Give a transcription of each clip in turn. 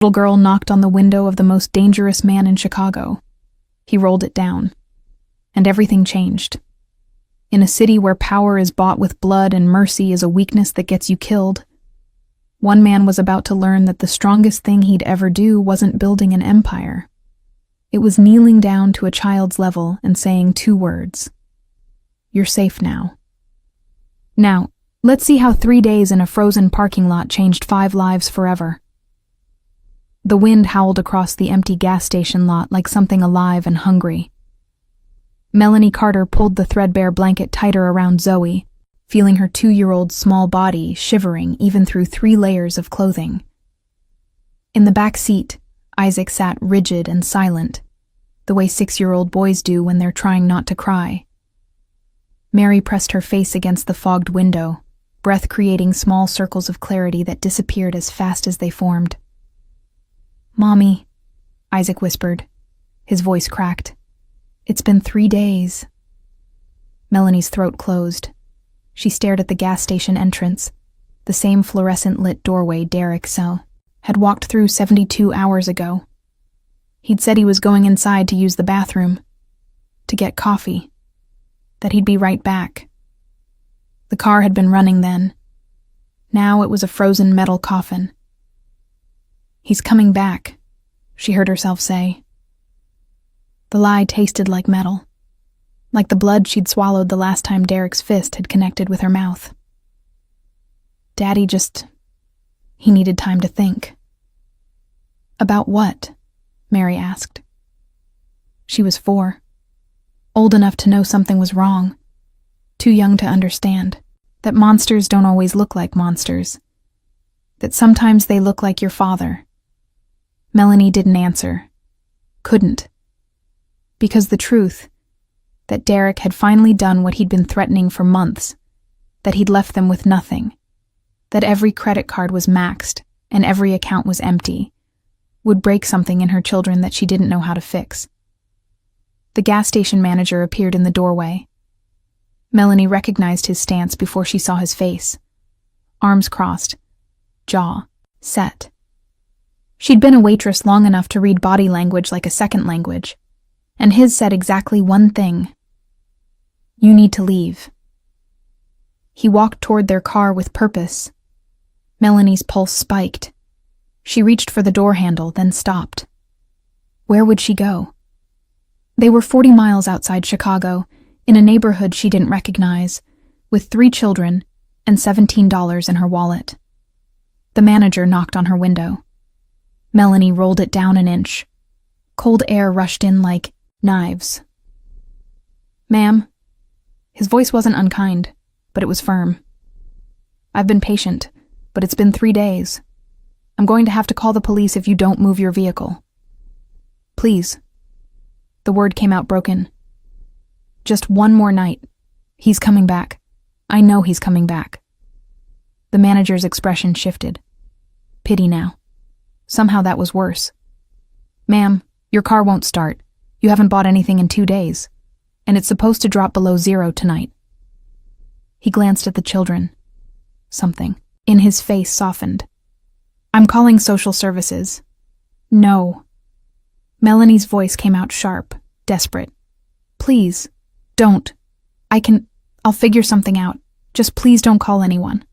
Little girl knocked on the window of the most dangerous man in Chicago. He rolled it down, and everything changed. In a city where power is bought with blood and mercy is a weakness that gets you killed, one man was about to learn that the strongest thing he'd ever do wasn't building an empire. It was kneeling down to a child's level and saying 2 words. You're safe now. Now, let's see how 3 days in a frozen parking lot changed 5 lives forever. The wind howled across the empty gas station lot like something alive and hungry. Melanie Carter pulled the threadbare blanket tighter around Zoe, feeling her 2-year-old small body shivering even through 3 layers of clothing. In the back seat, Isaac sat rigid and silent, the way 6-year-old boys do when they're trying not to cry. Mary pressed her face against the fogged window, breath creating small circles of clarity that disappeared as fast as they formed. "Mommy," Isaac whispered. His voice cracked. "It's been 3 days." Melanie's throat closed. She stared at the gas station entrance, the same fluorescent-lit doorway Derek had walked through 72 hours ago. He'd said he was going inside to use the bathroom, to get coffee, that he'd be right back. The car had been running then. Now it was a frozen metal coffin. "He's coming back," she heard herself say. The lie tasted like metal, like the blood she'd swallowed the last time Derek's fist had connected with her mouth. Daddy he needed time to think. "About what?" Mary asked. She was 4, old enough to know something was wrong, too young to understand that monsters don't always look like monsters, that sometimes they look like your father. Melanie didn't answer. Couldn't. Because the truth, that Derek had finally done what he'd been threatening for months, that he'd left them with nothing, that every credit card was maxed and every account was empty, would break something in her children that she didn't know how to fix. The gas station manager appeared in the doorway. Melanie recognized his stance before she saw his face. Arms crossed, jaw set. She'd been a waitress long enough to read body language like a second language, and his said exactly one thing. You need to leave. He walked toward their car with purpose. Melanie's pulse spiked. She reached for the door handle, then stopped. Where would she go? They were 40 miles outside Chicago, in a neighborhood she didn't recognize, with 3 children and $17 in her wallet. The manager knocked on her window. Melanie rolled it down an inch. Cold air rushed in like knives. "Ma'am." His voice wasn't unkind, but it was firm. "I've been patient, but it's been 3 days. I'm going to have to call the police if you don't move your vehicle." "Please." The word came out broken. "Just one more night. He's coming back. I know he's coming back." The manager's expression shifted. Pity now. Somehow that was worse. "Ma'am, your car won't start. You haven't bought anything in 2 days, and it's supposed to drop below 0 tonight." He glanced at the children. Something in his face softened. "I'm calling social services." "No." Melanie's voice came out sharp, desperate. "Please, don't. I'll figure something out. Just please don't call anyone."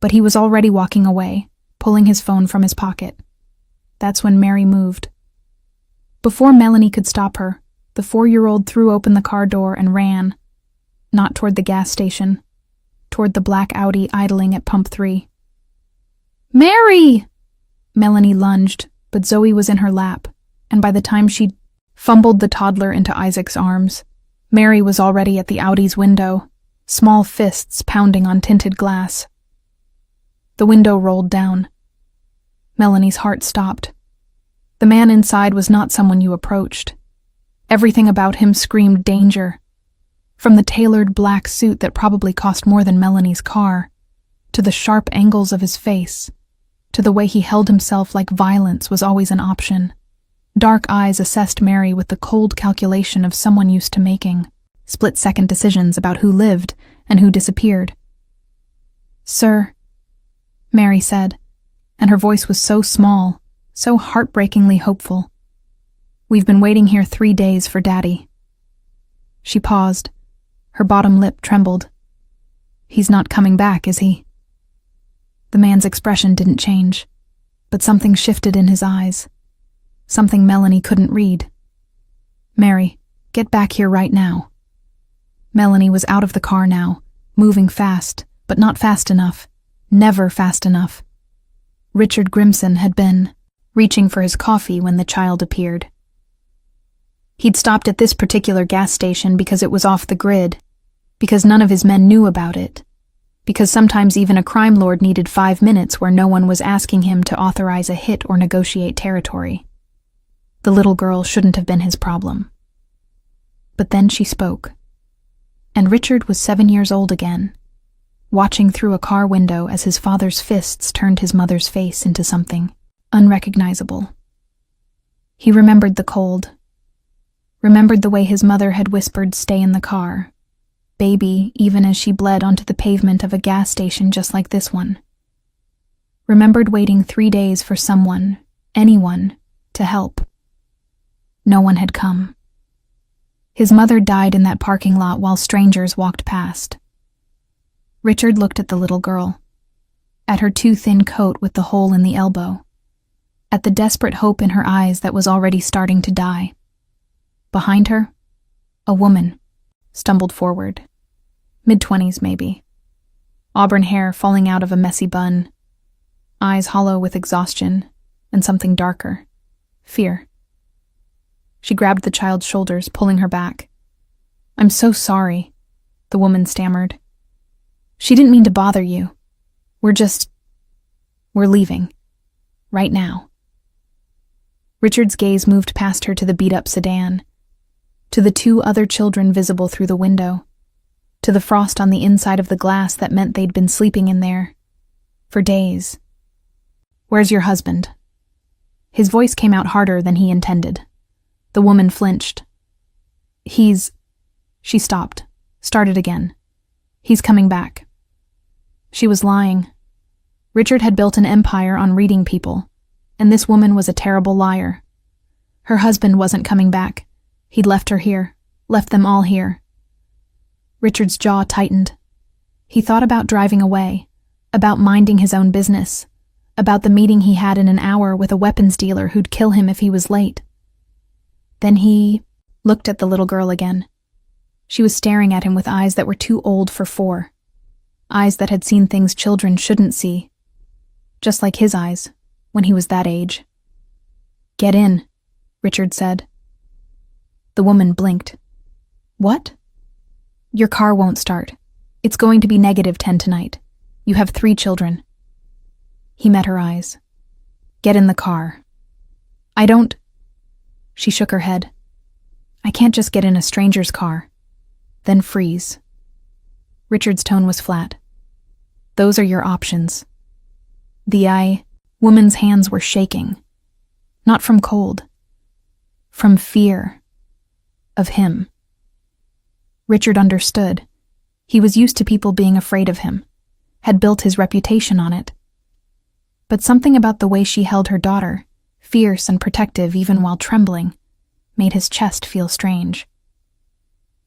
But he was already walking away, pulling his phone from his pocket. That's when Mary moved. Before Melanie could stop her, the 4-year-old threw open the car door and ran. Not toward the gas station, toward the black Audi idling at pump 3. "Mary!" Melanie lunged, but Zoe was in her lap, and by the time she'd fumbled the toddler into Isaac's arms, Mary was already at the Audi's window, small fists pounding on tinted glass. The window rolled down. Melanie's heart stopped. The man inside was not someone you approached. Everything about him screamed danger. From the tailored black suit that probably cost more than Melanie's car, to the sharp angles of his face, to the way he held himself like violence was always an option. Dark eyes assessed Mary with the cold calculation of someone used to making split-second decisions about who lived and who disappeared. "Sir," Mary said, and her voice was so small, so heartbreakingly hopeful. "We've been waiting here 3 days for Daddy." She paused. Her bottom lip trembled. "He's not coming back, is he?" The man's expression didn't change, but something shifted in his eyes. Something Melanie couldn't read. "Mary, get back here right now." Melanie was out of the car now, moving fast, but not fast enough. Never fast enough. Richard Grimson had been reaching for his coffee when the child appeared. He'd stopped at this particular gas station because it was off the grid, because none of his men knew about it, because sometimes even a crime lord needed 5 minutes where no one was asking him to authorize a hit or negotiate territory. The little girl shouldn't have been his problem. But then she spoke. And Richard was 7 years old again, watching through a car window as his father's fists turned his mother's face into something unrecognizable. He remembered the cold, remembered the way his mother had whispered, "Stay in the car, baby," even as she bled onto the pavement of a gas station just like this one. Remembered waiting 3 days for someone, anyone, to help. No one had come. His mother died in that parking lot while strangers walked past. Richard looked at the little girl, at her too thin coat with the hole in the elbow, at the desperate hope in her eyes that was already starting to die. Behind her, a woman stumbled forward. Mid-20s, maybe. Auburn hair falling out of a messy bun, eyes hollow with exhaustion, and something darker, fear. She grabbed the child's shoulders, pulling her back. "I'm so sorry," the woman stammered. "She didn't mean to bother you. We're leaving. Right now." Richard's gaze moved past her to the beat-up sedan, to the 2 other children visible through the window, to the frost on the inside of the glass that meant they'd been sleeping in there for days. "Where's your husband?" His voice came out harder than he intended. The woman flinched. She stopped, started again. "He's coming back." She was lying. Richard had built an empire on reading people, and this woman was a terrible liar. Her husband wasn't coming back. He'd left her here, left them all here. Richard's jaw tightened. He thought about driving away, about minding his own business, about the meeting he had in an hour with a weapons dealer who'd kill him if he was late. Then he looked at the little girl again. She was staring at him with eyes that were too old for 4. Eyes that had seen things children shouldn't see. Just like his eyes, when he was that age. "Get in," Richard said. The woman blinked. "What?" "Your car won't start. It's going to be -10 tonight. You have 3 children." He met her eyes. "Get in the car." "I don't..." She shook her head. "I can't just get in a stranger's car, then freeze." Richard's tone was flat. "Those are your options." The woman's hands were shaking. Not from cold. From fear. Of him. Richard understood. He was used to people being afraid of him, had built his reputation on it. But something about the way she held her daughter, fierce and protective even while trembling, made his chest feel strange.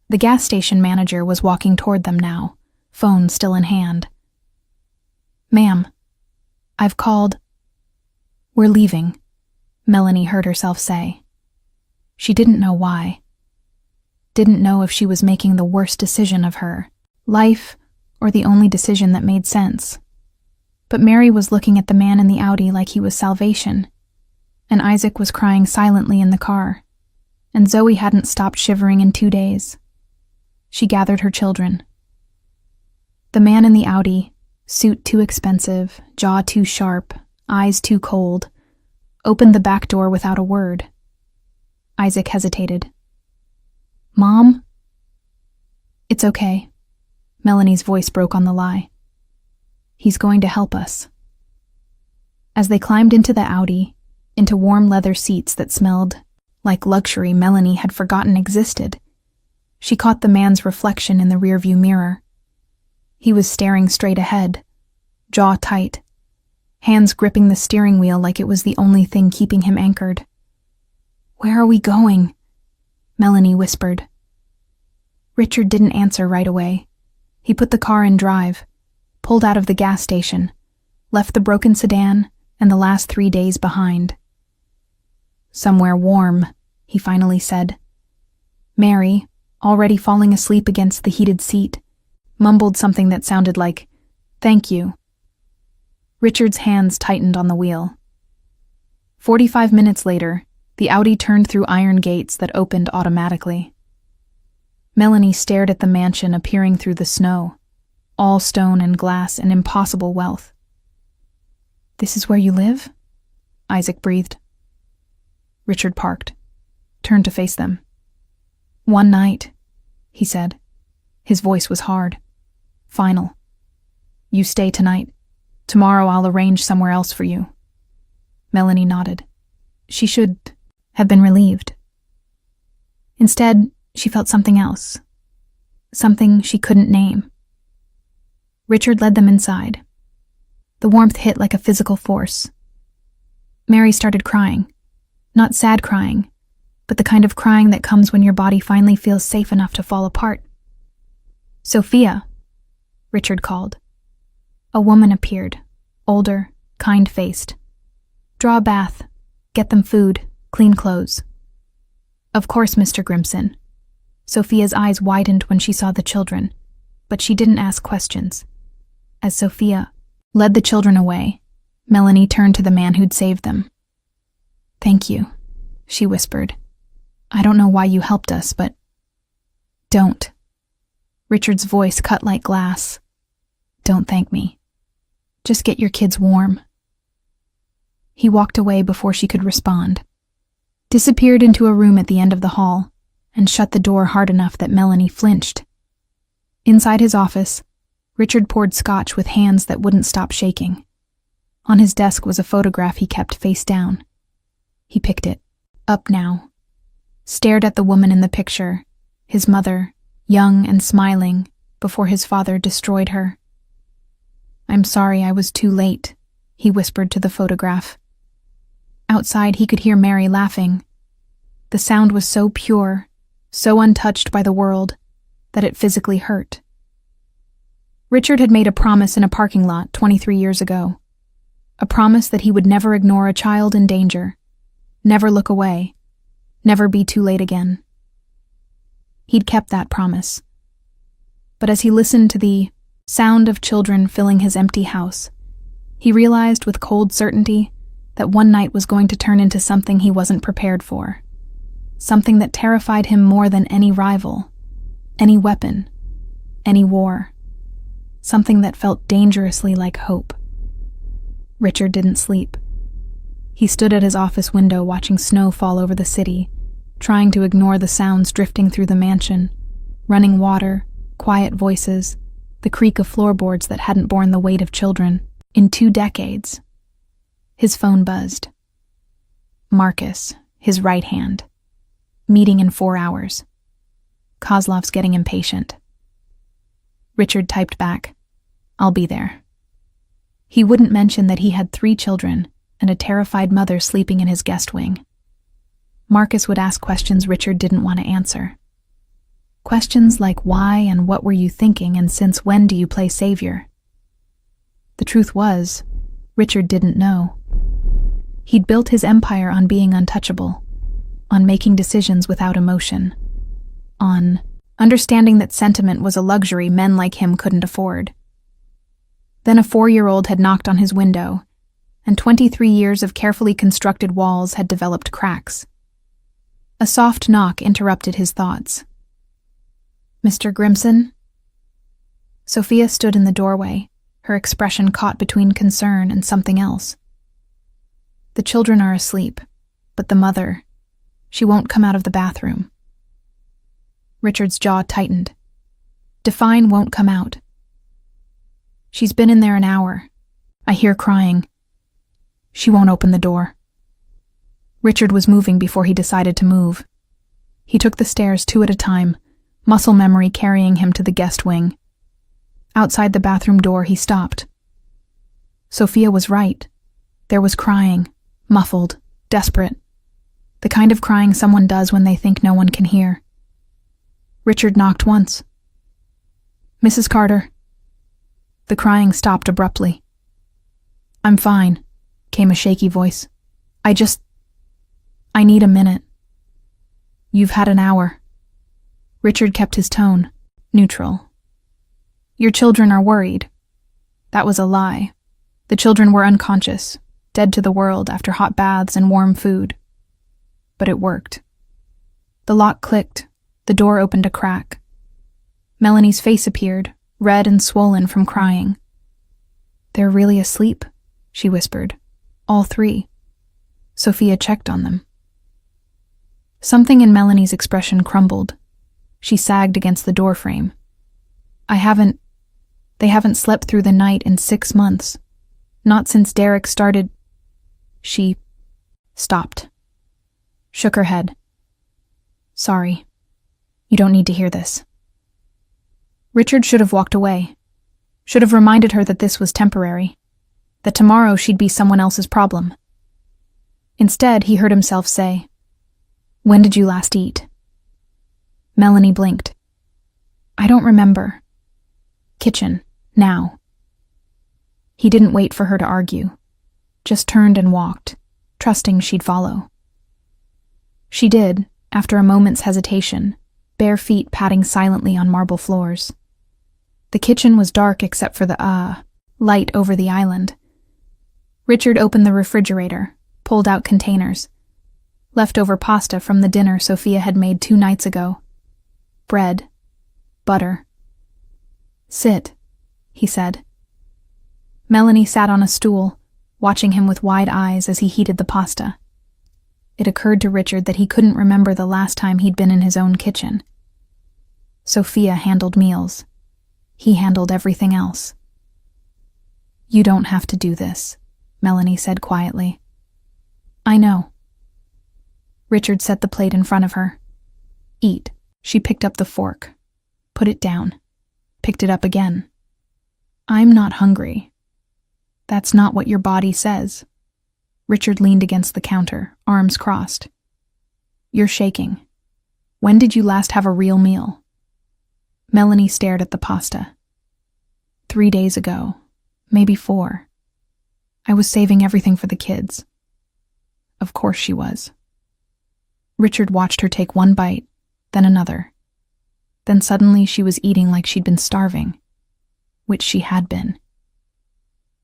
The gas station manager was walking toward them now, phone still in hand. "Ma'am, I've called." "We're leaving," Melanie heard herself say. She didn't know why. Didn't know if she was making the worst decision of her life or the only decision that made sense. But Mary was looking at the man in the Audi like he was salvation, and Isaac was crying silently in the car, and Zoe hadn't stopped shivering in 2 days. She gathered her children. The man in the Audi, suit too expensive, jaw too sharp, eyes too cold, opened the back door without a word. Isaac hesitated. "Mom?" "It's okay." Melanie's voice broke on the lie. "He's going to help us." As they climbed into the Audi, into warm leather seats that smelled like luxury Melanie had forgotten existed, she caught the man's reflection in the rearview mirror. He was staring straight ahead, jaw tight, hands gripping the steering wheel like it was the only thing keeping him anchored. "Where are we going?" Melanie whispered. Richard didn't answer right away. He put the car in drive, pulled out of the gas station, left the broken sedan and the last 3 days behind. "Somewhere warm," he finally said. Mary, already falling asleep against the heated seat, mumbled something that sounded like, "Thank you." Richard's hands tightened on the wheel. 45 minutes later, the Audi turned through iron gates that opened automatically. Melanie stared at the mansion appearing through the snow, all stone and glass and impossible wealth. "This is where you live?" Isaac breathed. Richard parked, turned to face them. "One night," he said. His voice was hard, final. "You stay tonight. Tomorrow I'll arrange somewhere else for you." Melanie nodded. She should have been relieved. Instead, she felt something else. Something she couldn't name. Richard led them inside. The warmth hit like a physical force. Mary started crying. Not sad crying, but the kind of crying that comes when your body finally feels safe enough to fall apart. "Sophia," Richard called. A woman appeared, older, kind-faced. "Draw a bath. Get them food, clean clothes." "Of course, Mr. Grimson." Sophia's eyes widened when she saw the children, but she didn't ask questions. As Sophia led the children away, Melanie turned to the man who'd saved them. "Thank you," she whispered. "I don't know why you helped us, but—" "Don't." Richard's voice cut like glass. "Don't thank me. Just get your kids warm." He walked away before she could respond, disappeared into a room at the end of the hall, and shut the door hard enough that Melanie flinched. Inside his office, Richard poured scotch with hands that wouldn't stop shaking. On his desk was a photograph he kept face down. He picked it, up now, stared at the woman in the picture, his mother, young and smiling, before his father destroyed her. "I'm sorry I was too late," he whispered to the photograph. Outside he could hear Mary laughing. The sound was so pure, so untouched by the world, that it physically hurt. Richard had made a promise in a parking lot 23 years ago. A promise that he would never ignore a child in danger, never look away, never be too late again. He'd kept that promise. But as he listened to the sound of children filling his empty house, he realized with cold certainty that one night was going to turn into something he wasn't prepared for. Something that terrified him more than any rival, any weapon, any war. Something that felt dangerously like hope. Richard didn't sleep. He stood at his office window watching snow fall over the city, trying to ignore the sounds drifting through the mansion, running water, quiet voices, the creak of floorboards that hadn't borne the weight of children in 2 decades. His phone buzzed. Marcus, his right hand. Meeting in 4 hours. Kozlov's getting impatient. Richard typed back, "I'll be there." He wouldn't mention that he had 3 children and a terrified mother sleeping in his guest wing. Marcus would ask questions Richard didn't want to answer. Questions like why and what were you thinking and since when do you play savior? The truth was, Richard didn't know. He'd built his empire on being untouchable, on making decisions without emotion, on understanding that sentiment was a luxury men like him couldn't afford. Then a 4-year-old had knocked on his window, and 23 years of carefully constructed walls had developed cracks. A soft knock interrupted his thoughts. "Mr. Grimson?" Sophia stood in the doorway, her expression caught between concern and something else. "The children are asleep, but the mother, she won't come out of the bathroom." Richard's jaw tightened. "Define won't come out." "She's been in there an hour. I hear crying. She won't open the door." Richard was moving before he decided to move. He took the stairs 2 at a time, muscle memory carrying him to the guest wing. Outside the bathroom door, he stopped. Sophia was right. There was crying, muffled, desperate. The kind of crying someone does when they think no one can hear. Richard knocked once. "Mrs. Carter." The crying stopped abruptly. "I'm fine," came a shaky voice. I need a minute." "You've had an hour." Richard kept his tone, neutral. "Your children are worried." That was a lie. The children were unconscious, dead to the world after hot baths and warm food. But it worked. The lock clicked, the door opened a crack. Melanie's face appeared, red and swollen from crying. "They're really asleep," she whispered. "All three." Sophia checked on them. Something in Melanie's expression crumbled. She sagged against the doorframe. They haven't slept through the night in 6 months. Not since Derek started." She stopped. Shook her head. "Sorry. You don't need to hear this." Richard should have walked away. Should have reminded her that this was temporary. That tomorrow she'd be someone else's problem. Instead, he heard himself say, "When did you last eat?" Melanie blinked. "I don't remember. Kitchen, now." He didn't wait for her to argue. Just turned and walked, trusting she'd follow. She did, after a moment's hesitation, bare feet patting silently on marble floors. The kitchen was dark except for the light over the island. Richard opened the refrigerator, pulled out containers. Leftover pasta from the dinner Sophia had made 2 nights ago. Bread. Butter. "Sit," he said. Melanie sat on a stool, watching him with wide eyes as he heated the pasta. It occurred to Richard that he couldn't remember the last time he'd been in his own kitchen. Sophia handled meals. He handled everything else. "You don't have to do this," Melanie said quietly. "I know." Richard set the plate in front of her. "Eat." She picked up the fork, put it down, picked it up again. "I'm not hungry." "That's not what your body says." Richard leaned against the counter, arms crossed. "You're shaking. When did you last have a real meal?" Melanie stared at the pasta. 3 days ago, maybe 4. I was saving everything for the kids. Of course she was. Richard watched her take one bite, then another. Then suddenly she was eating like she'd been starving, which she had been.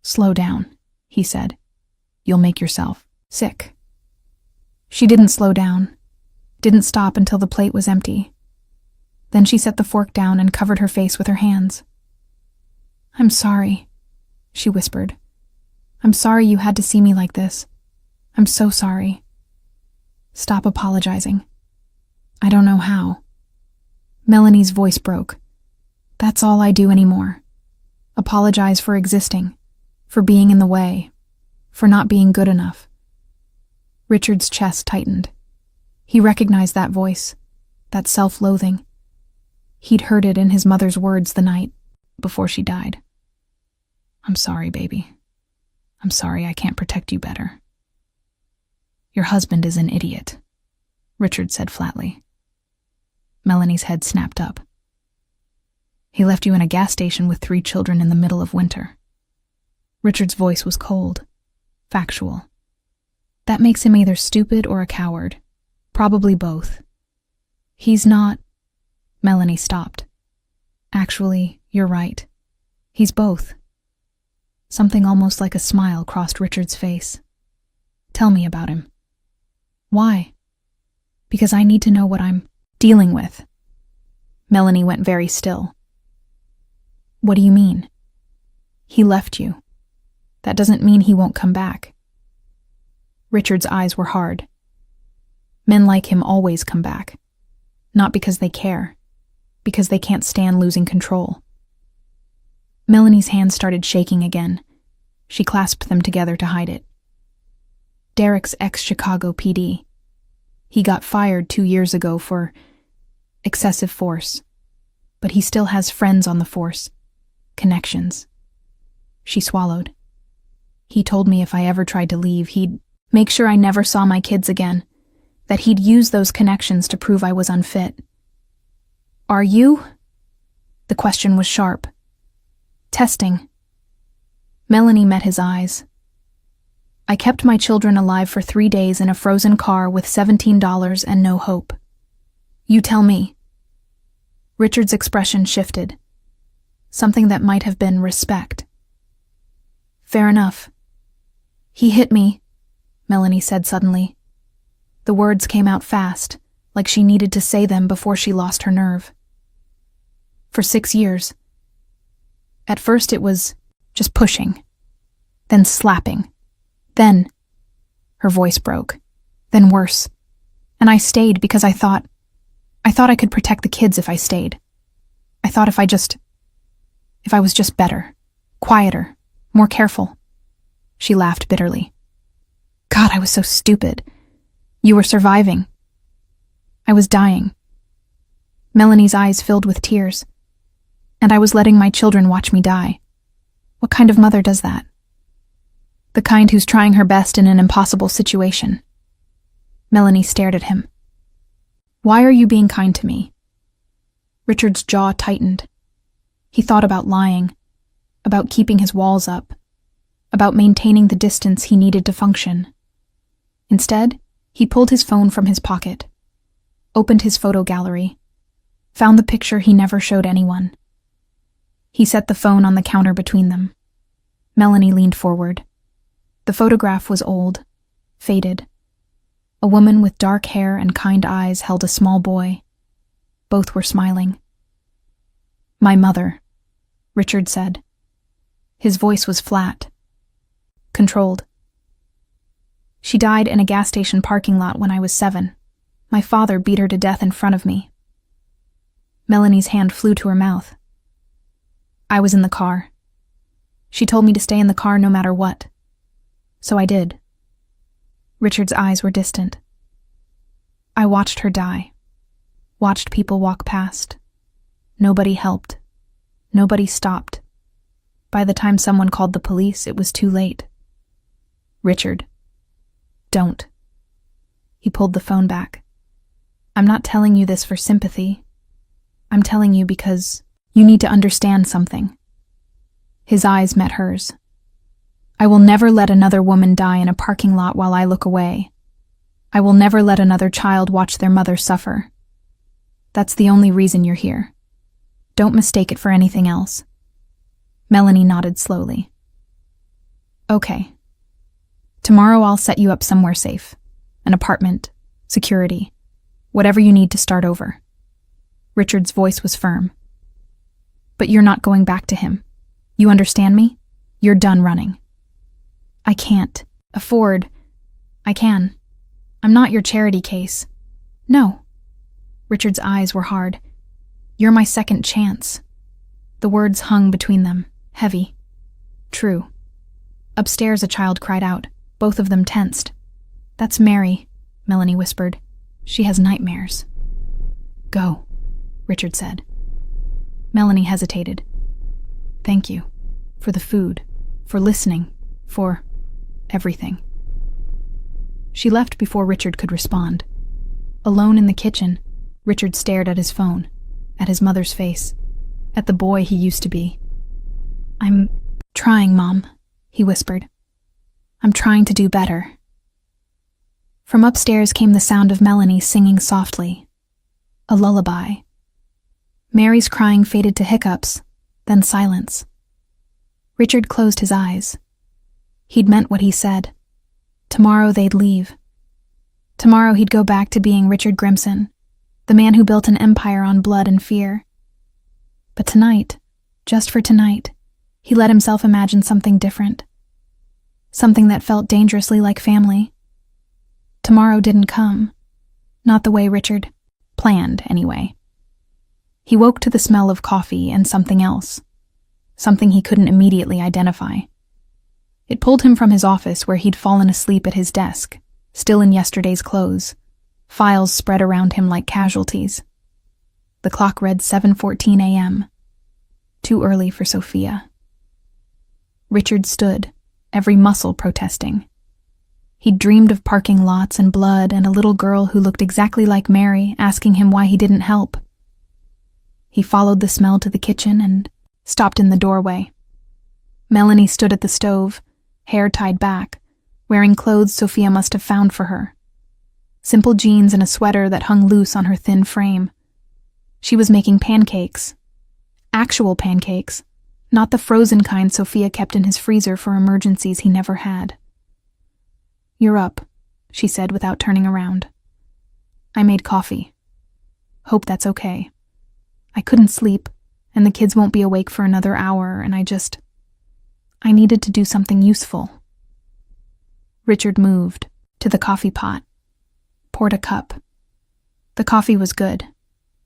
"Slow down," he said. "You'll make yourself sick." She didn't slow down, didn't stop until the plate was empty. Then she set the fork down and covered her face with her hands. "I'm sorry," she whispered. "I'm sorry you had to see me like this. I'm so sorry." "Stop apologizing." "I don't know how." Melanie's voice broke. "That's all I do anymore. Apologize for existing, for being in the way, for not being good enough." Richard's chest tightened. He recognized that voice, that self-loathing. He'd heard it in his mother's words the night before she died. "I'm sorry, baby. I'm sorry I can't protect you better." "Your husband is an idiot," Richard said flatly. Melanie's head snapped up. "He left you in a gas station with 3 children in the middle of winter." Richard's voice was cold, factual. "That makes him either stupid or a coward. Probably both." "He's not..." Melanie stopped. "Actually, you're right. He's both." Something almost like a smile crossed Richard's face. "Tell me about him." "Why?" "Because I need to know what I'm dealing with." Melanie went very still. "What do you mean?" "He left you. That doesn't mean he won't come back." Richard's eyes were hard. Men like him always come back. Not because they care, because they can't stand losing control. Melanie's hands started shaking again. She clasped them together to hide it. "Derek's ex-Chicago PD. He got fired 2 years ago for excessive force. But he still has friends on the force. Connections." She swallowed. He told me if I ever tried to leave, he'd make sure I never saw my kids again, that he'd use those connections to prove I was unfit. Are you? The question was sharp. Testing. Melanie met his eyes. I kept my children alive for 3 days in a frozen car with $17 and no hope. You tell me. Richard's expression shifted. Something that might have been respect. Fair enough. He hit me, Melanie said suddenly. The words came out fast, like she needed to say them before she lost her nerve. For 6 years. At first it was just pushing, then slapping, then, her voice broke, then worse. And I stayed because I thought I could protect the kids if I stayed. I thought if I was just better, quieter, more careful. She laughed bitterly. God, I was so stupid. You were surviving. I was dying. Melanie's eyes filled with tears. And I was letting my children watch me die. What kind of mother does that? The kind who's trying her best in an impossible situation. Melanie stared at him. Why are you being kind to me? Richard's jaw tightened. He thought about lying, about keeping his walls up, about maintaining the distance he needed to function. Instead, he pulled his phone from his pocket, opened his photo gallery, found the picture he never showed anyone. He set the phone on the counter between them. Melanie leaned forward. The photograph was old, faded. A woman with dark hair and kind eyes held a small boy. Both were smiling. My mother, Richard said. His voice was flat, controlled. She died in a gas station parking lot when I was 7. My father beat her to death in front of me. Melanie's hand flew to her mouth. I was in the car. She told me to stay in the car no matter what. So I did. Richard's eyes were distant. I watched her die. Watched people walk past. Nobody helped. Nobody stopped. By the time someone called the police, it was too late. Richard. Don't. He pulled the phone back. I'm not telling you this for sympathy. I'm telling you because you need to understand something. His eyes met hers. I will never let another woman die in a parking lot while I look away. I will never let another child watch their mother suffer. That's the only reason you're here. Don't mistake it for anything else. Melanie nodded slowly. Okay. Tomorrow I'll set you up somewhere safe. An apartment, security, whatever you need to start over. Richard's voice was firm. But you're not going back to him. You understand me? You're done running. I can't afford. I can. I'm not your charity case. No. Richard's eyes were hard. You're my second chance. The words hung between them, heavy. True. Upstairs a child cried out, both of them tensed. That's Mary, Melanie whispered. She has nightmares. Go, Richard said. Melanie hesitated. Thank you. For the food. For listening. For everything. She left before Richard could respond. Alone in the kitchen, Richard stared at his phone, at his mother's face, at the boy he used to be. I'm trying, Mom, he whispered. I'm trying to do better. From upstairs came the sound of Melanie singing softly. A lullaby. Mary's crying faded to hiccups, then silence. Richard closed his eyes. He'd meant what he said. Tomorrow they'd leave. Tomorrow he'd go back to being Richard Grimson, the man who built an empire on blood and fear. But tonight, just for tonight, he let himself imagine something different. Something that felt dangerously like family. Tomorrow didn't come. Not the way Richard planned, anyway. He woke to the smell of coffee and something else. Something he couldn't immediately identify. It pulled him from his office where he'd fallen asleep at his desk, still in yesterday's clothes, files spread around him like casualties. The clock read 7:14 a.m. Too early for Sophia. Richard stood, every muscle protesting. He'd dreamed of parking lots and blood and a little girl who looked exactly like Mary asking him why he didn't help. He followed the smell to the kitchen and stopped in the doorway. Melanie stood at the stove, hair tied back, wearing clothes Sophia must have found for her. Simple jeans and a sweater that hung loose on her thin frame. She was making pancakes. Actual pancakes, not the frozen kind Sophia kept in his freezer for emergencies he never had. "You're up," she said without turning around. "I made coffee. Hope that's okay. I couldn't sleep, and the kids won't be awake for another hour, and I needed to do something useful." Richard moved to the coffee pot, poured a cup. The coffee was good,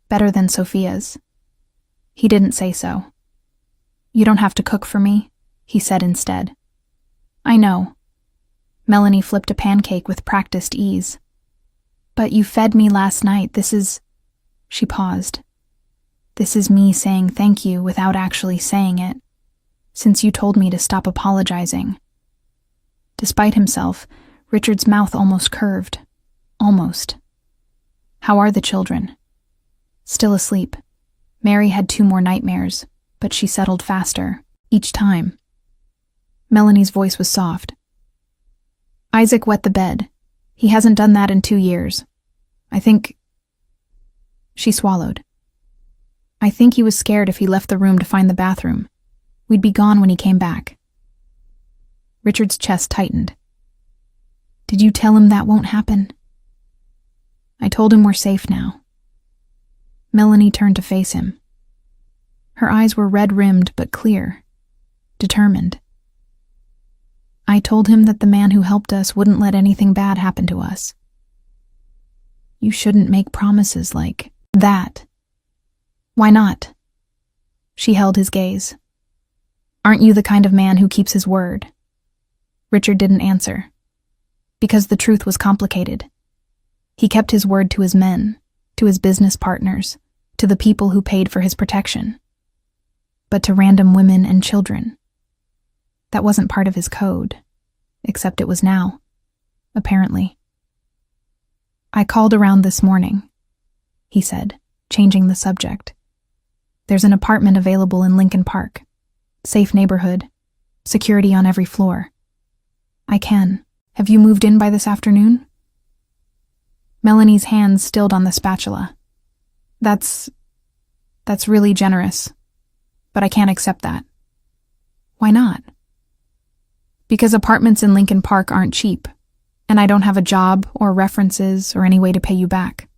better than Sophia's. He didn't say so. "You don't have to cook for me," he said instead. "I know." Melanie flipped a pancake with practiced ease. "But you fed me last night. This is..." She paused. "This is me saying thank you without actually saying it, since you told me to stop apologizing." Despite himself, Richard's mouth almost curved. Almost. "How are the children?" "Still asleep. Mary had 2 more nightmares, but she settled faster, each time." Melanie's voice was soft. "Isaac wet the bed. He hasn't done that in 2 years. I think..." She swallowed. "I think he was scared if he left the room to find the bathroom. We'd be gone when he came back." Richard's chest tightened. "Did you tell him that won't happen?" "I told him we're safe now." Melanie turned to face him. Her eyes were red-rimmed but clear, determined. "I told him that the man who helped us wouldn't let anything bad happen to us." "You shouldn't make promises like that." "Why not?" She held his gaze. "Aren't you the kind of man who keeps his word?" Richard didn't answer. Because the truth was complicated. He kept his word to his men, to his business partners, to the people who paid for his protection. But to random women and children, that wasn't part of his code, except it was now, apparently. "I called around this morning," he said, changing the subject. "There's an apartment available in Lincoln Park. Safe neighborhood. Security on every floor. I can. Have you moved in by this afternoon?" Melanie's hands stilled on the spatula. That's really generous, but I can't accept that." "Why not?" "Because apartments in Lincoln Park aren't cheap, and I don't have a job or references or any way to pay you back.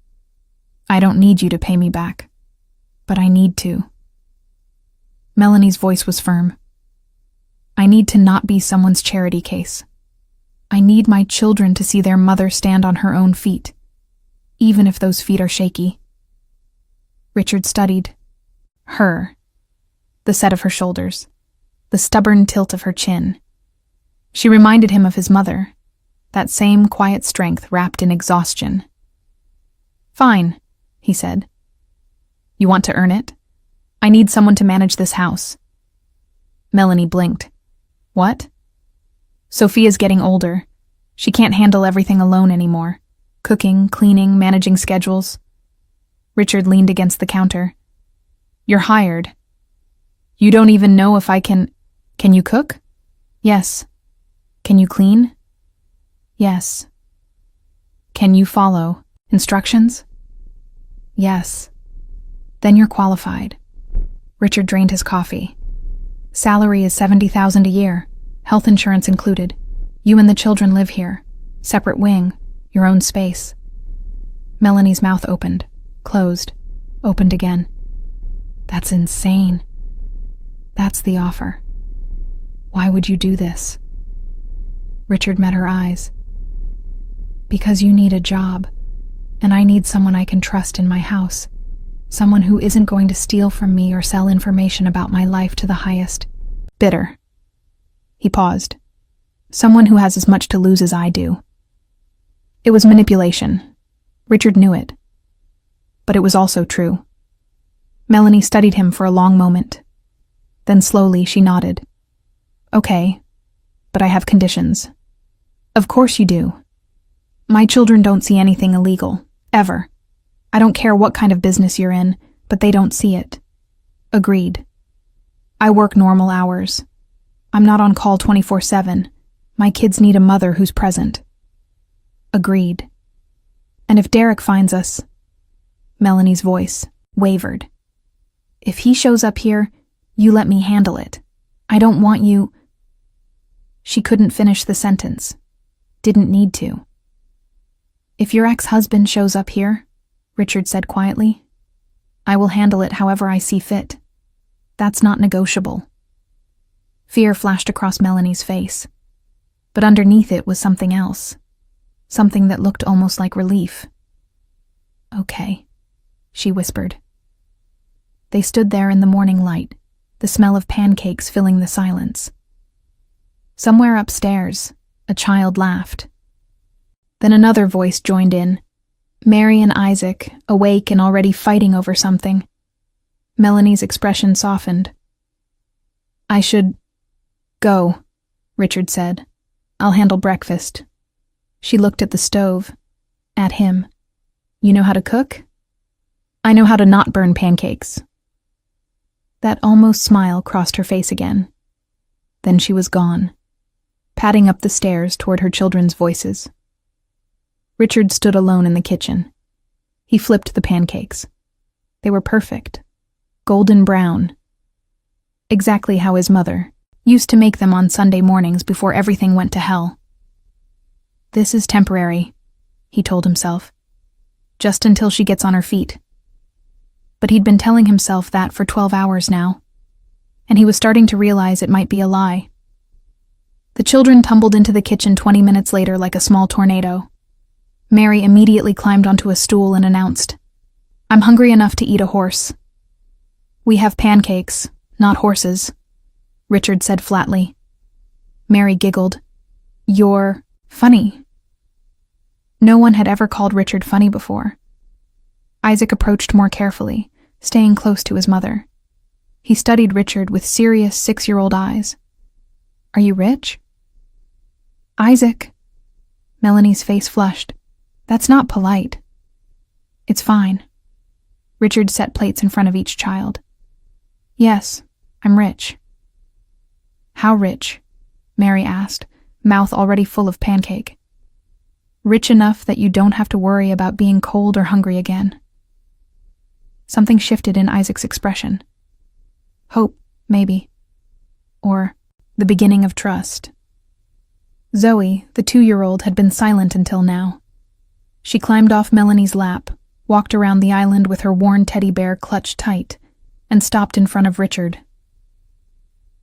I don't need you to pay me back, but I need to." Melanie's voice was firm. "I need to not be someone's charity case. I need my children to see their mother stand on her own feet, even if those feet are shaky." Richard studied her, the set of her shoulders, the stubborn tilt of her chin. She reminded him of his mother, that same quiet strength wrapped in exhaustion. "Fine," he said. "You want to earn it? I need someone to manage this house." Melanie blinked. "What?" "Sophia's getting older. She can't handle everything alone anymore. Cooking, cleaning, managing schedules." Richard leaned against the counter. "You're hired. You don't even know if I can... Can you cook?" "Yes." "Can you clean?" "Yes." "Can you follow instructions?" "Yes." "Then you're qualified." Richard drained his coffee. "Salary is $70,000 a year, health insurance included. You and the children live here. Separate wing, your own space." Melanie's mouth opened, closed, opened again. "That's insane." "That's the offer. Why would you do this?" Richard met her eyes. "Because you need a job, and I need someone I can trust in my house. Someone who isn't going to steal from me or sell information about my life to the highest bidder." He paused. "Someone who has as much to lose as I do." It was manipulation. Richard knew it. But it was also true. Melanie studied him for a long moment. Then slowly she nodded. "Okay, but I have conditions. Of course you do. My children don't see anything illegal, ever. I don't care what kind of business you're in, but they don't see it. Agreed. I work normal hours. I'm not on call 24/7. My kids need a mother who's present. Agreed. And if Derek finds us... Melanie's voice wavered. If he shows up here, you let me handle it. I don't want you... She couldn't finish the sentence. Didn't need to. If your ex-husband shows up here, Richard said quietly, I will handle it however I see fit. That's not negotiable. Fear flashed across Melanie's face, but underneath it was something else, something that looked almost like relief. Okay, she whispered. They stood there in the morning light, the smell of pancakes filling the silence. Somewhere upstairs, a child laughed. Then another voice joined in, Mary and Isaac, awake and already fighting over something. Melanie's expression softened. I should go, Richard said. I'll handle breakfast. She looked at the stove, at him. You know how to cook? I know how to not burn pancakes. That almost smile crossed her face again. Then she was gone, padding up the stairs toward her children's voices. Richard stood alone in the kitchen. He flipped the pancakes. They were perfect, golden brown, exactly how his mother used to make them on Sunday mornings before everything went to hell. This is temporary, he told himself, just until she gets on her feet. But he'd been telling himself that for 12 hours now, and he was starting to realize it might be a lie. The children tumbled into the kitchen 20 minutes later like a small tornado. Mary immediately climbed onto a stool and announced, I'm hungry enough to eat a horse. We have pancakes, not horses, Richard said flatly. Mary giggled. You're funny. No one had ever called Richard funny before. Isaac approached more carefully, staying close to his mother. He studied Richard with serious 6-year-old eyes. Are you rich? Isaac. Melanie's face flushed. That's not polite. It's fine. Richard set plates in front of each child. Yes, I'm rich. How rich? Mary asked, mouth already full of pancake. Rich enough that you don't have to worry about being cold or hungry again. Something shifted in Isaac's expression. Hope, maybe. Or the beginning of trust. Zoe, the 2-year-old, had been silent until now. She climbed off Melanie's lap, walked around the island with her worn teddy bear clutched tight, and stopped in front of Richard.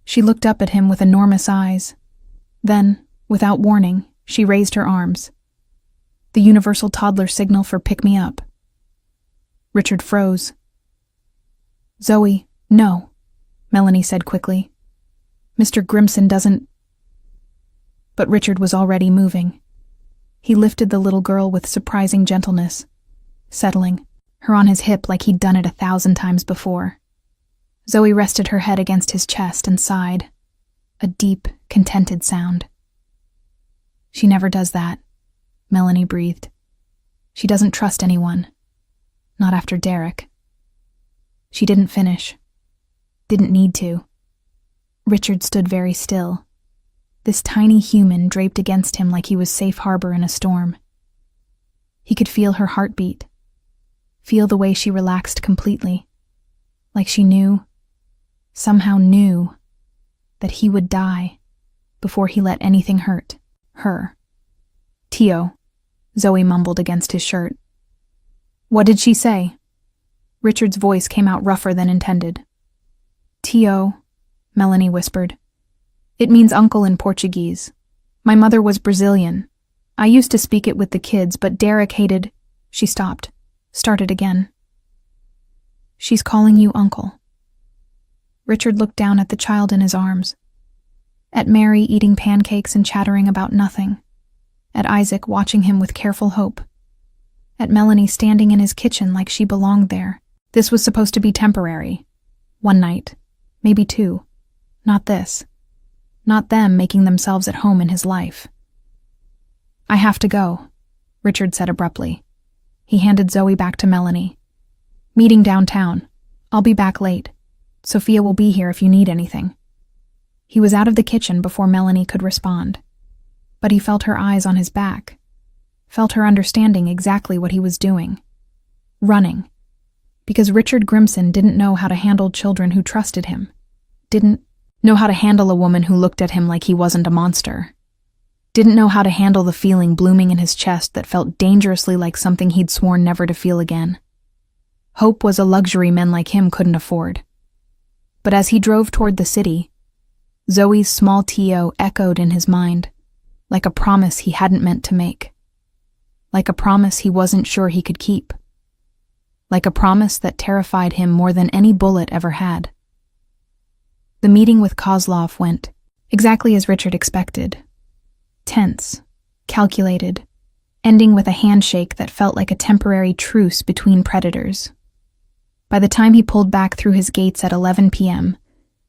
She looked up at him with enormous eyes. Then, without warning, she raised her arms. The universal toddler signal for pick me up. Richard froze. Zoe, no, Melanie said quickly. Mr. Grimson doesn't... But Richard was already moving. He lifted the little girl with surprising gentleness, settling her on his hip like he'd done it 1,000 times before. Zoe rested her head against his chest and sighed, a deep, contented sound. She never does that, Melanie breathed. She doesn't trust anyone. Not after Derek. She didn't finish. Didn't need to. Richard stood very still. This tiny human draped against him like he was safe harbor in a storm. He could feel her heartbeat, feel the way she relaxed completely, like she knew, somehow knew, that he would die before he let anything hurt her. Tio, Zoe mumbled against his shirt. What did she say? Richard's voice came out rougher than intended. Tio, Melanie whispered. It means uncle in Portuguese. My mother was Brazilian. I used to speak it with the kids, but Derek hated... She stopped, started again. She's calling you uncle. Richard looked down at the child in his arms. At Mary eating pancakes and chattering about nothing. At Isaac watching him with careful hope. At Melanie standing in his kitchen like she belonged there. This was supposed to be temporary. 1 night. Maybe 2. Not this. not them making themselves at home in his life. "I have to go," Richard said abruptly. He handed Zoe back to Melanie. "Meeting downtown. I'll be back late. Sophia will be here if you need anything." He was out of the kitchen before Melanie could respond. But he felt her eyes on his back, felt her understanding exactly what he was doing. Running. Because Richard Grimson didn't know how to handle children who trusted him, didn't know how to handle a woman who looked at him like he wasn't a monster, didn't know how to handle the feeling blooming in his chest that felt dangerously like something he'd sworn never to feel again. Hope was a luxury men like him couldn't afford. But as he drove toward the city, Zoe's small Tio echoed in his mind, like a promise he hadn't meant to make. Like a promise he wasn't sure he could keep. Like a promise that terrified him more than any bullet ever had. The meeting with Kozlov went exactly as Richard expected. Tense, calculated, ending with a handshake that felt like a temporary truce between predators. By the time he pulled back through his gates at 11 p.m.,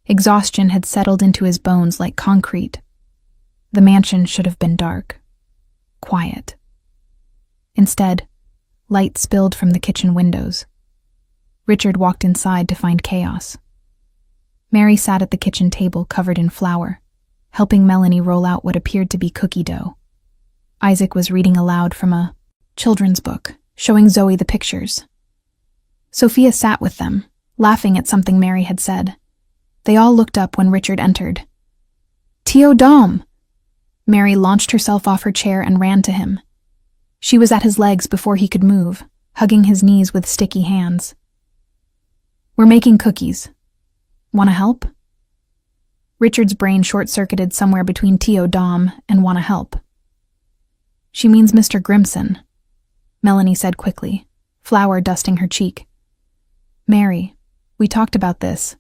exhaustion had settled into his bones like concrete. The mansion should have been dark, quiet. Instead, light spilled from the kitchen windows. Richard walked inside to find chaos. Mary sat at the kitchen table covered in flour, helping Melanie roll out what appeared to be cookie dough. Isaac was reading aloud from a children's book, showing Zoe the pictures. Sophia sat with them, laughing at something Mary had said. They all looked up when Richard entered. "Tio Dom!" Mary launched herself off her chair and ran to him. She was at his legs before he could move, hugging his knees with sticky hands. "We're making cookies. Want to help?" Richard's brain short-circuited somewhere between Tio Dom and "wanna help." "She means Mr. Grimson," Melanie said quickly, flour dusting her cheek. "Mary, we talked about this."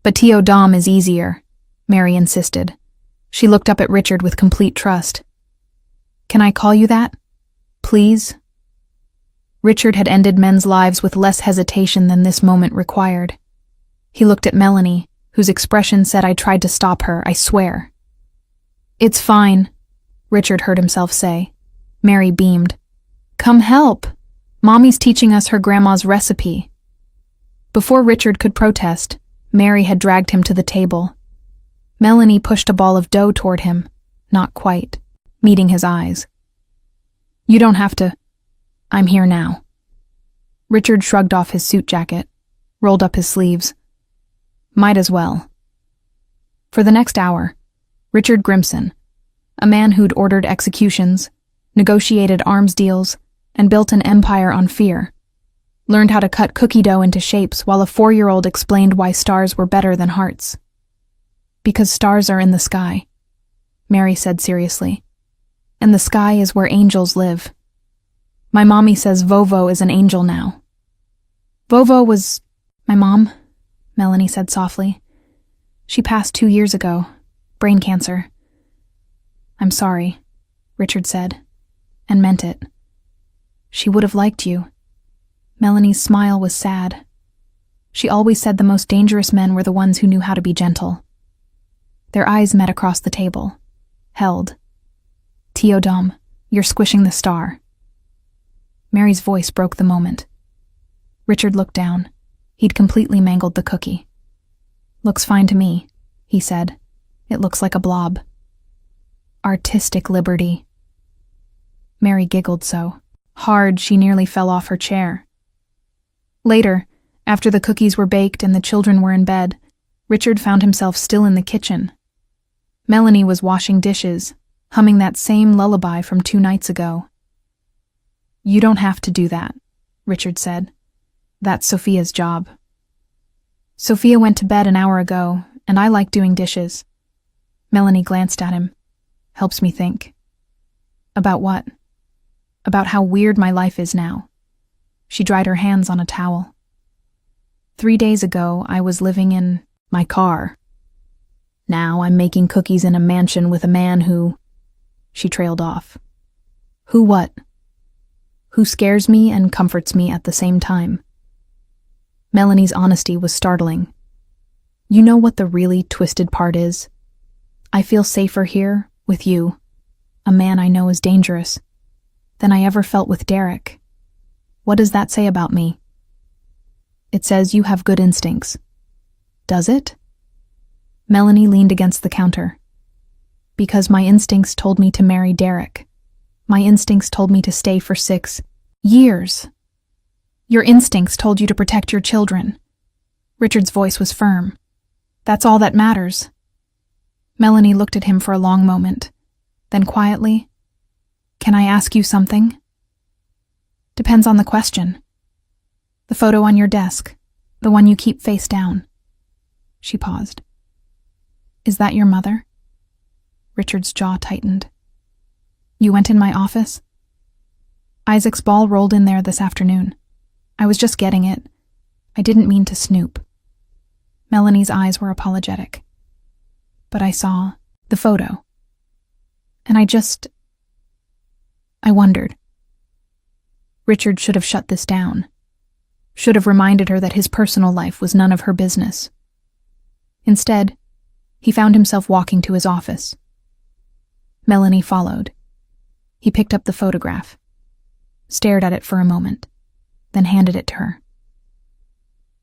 "But Tio Dom is easier," Mary insisted. She looked up at Richard with complete trust. "Can I call you that? Please?" Richard had ended men's lives with less hesitation than this moment required. He looked at Melanie, whose expression said, "I tried to stop her, I swear." "It's fine," Richard heard himself say. Mary beamed. "Come help. Mommy's teaching us her grandma's recipe." Before Richard could protest, Mary had dragged him to the table. Melanie pushed a ball of dough toward him, not quite, meeting his eyes. "You don't have to. I'm here now." Richard shrugged off his suit jacket, rolled up his sleeves. "Might as well." For the next hour, Richard Grimson, a man who'd ordered executions, negotiated arms deals, and built an empire on fear, learned how to cut cookie dough into shapes while a 4-year-old explained why stars were better than hearts. "Because stars are in the sky," Mary said seriously. "And the sky is where angels live. My mommy says Vovo is an angel now." "Vovo was my mom," Melanie said softly. "She passed 2 years ago. Brain cancer." "I'm sorry," Richard said, and meant it. "She would have liked you." Melanie's smile was sad. She always said the most dangerous men were the ones who knew how to be gentle. Their eyes met across the table, held. "Tio Dom, you're squishing the star." Mary's voice broke the moment. Richard looked down. He'd completely mangled the cookie. "Looks fine to me," he said. "It looks like a blob." Artistic liberty. Mary giggled so hard she nearly fell off her chair. Later, after the cookies were baked and the children were in bed, Richard found himself still in the kitchen. Melanie was washing dishes, humming that same lullaby from 2 nights ago. "You don't have to do that," Richard said. "That's Sophia's job." "Sophia went to bed an hour ago, and I like doing dishes." Melanie glanced at him. "Helps me think." "About what?" "About how weird my life is now." She dried her hands on a towel. 3 days ago, I was living in my car. Now I'm making cookies in a mansion with a man who... She trailed off. "Who what?" "Who scares me and comforts me at the same time." Melanie's honesty was startling. "You know what the really twisted part is? I feel safer here, with you, a man I know is dangerous, than I ever felt with Derek. What does that say about me? It says you have good instincts. Does it? Melanie leaned against the counter. Because my instincts told me to marry Derek. My instincts told me to stay for 6 years. Your instincts told you to protect your children. Richard's voice was firm. That's all that matters. Melanie looked at him for a long moment. Then quietly, "Can I ask you something?" "Depends on the question." "The photo on your desk, the one you keep face down." She paused. "Is that your mother?" Richard's jaw tightened. "You went in my office?" "Isaac's ball rolled in there this afternoon. I was just getting it. I didn't mean to snoop." Melanie's eyes were apologetic. "But I saw the photo. And I wondered." Richard should have shut this down. Should have reminded her that his personal life was none of her business. Instead, he found himself walking to his office. Melanie followed. He picked up the photograph, stared at it for a moment, then handed it to her.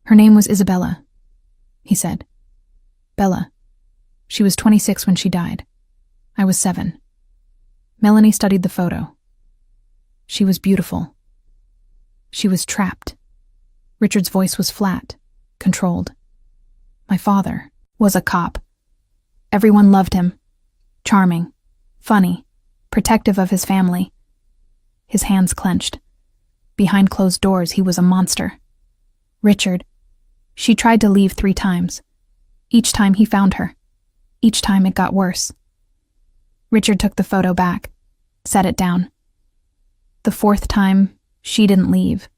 "Her name was Isabella," he said. "Bella. She was 26 when she died. I was 7. Melanie studied the photo. She was beautiful. She was trapped. Richard's voice was flat, controlled. My father was a cop. Everyone loved him. Charming, funny, protective of his family. His hands clenched. Behind closed doors, he was a monster. Richard. She tried to leave 3 times. Each time he found her. Each time it got worse. Richard took the photo back, set it down. The 4th time, she didn't leave.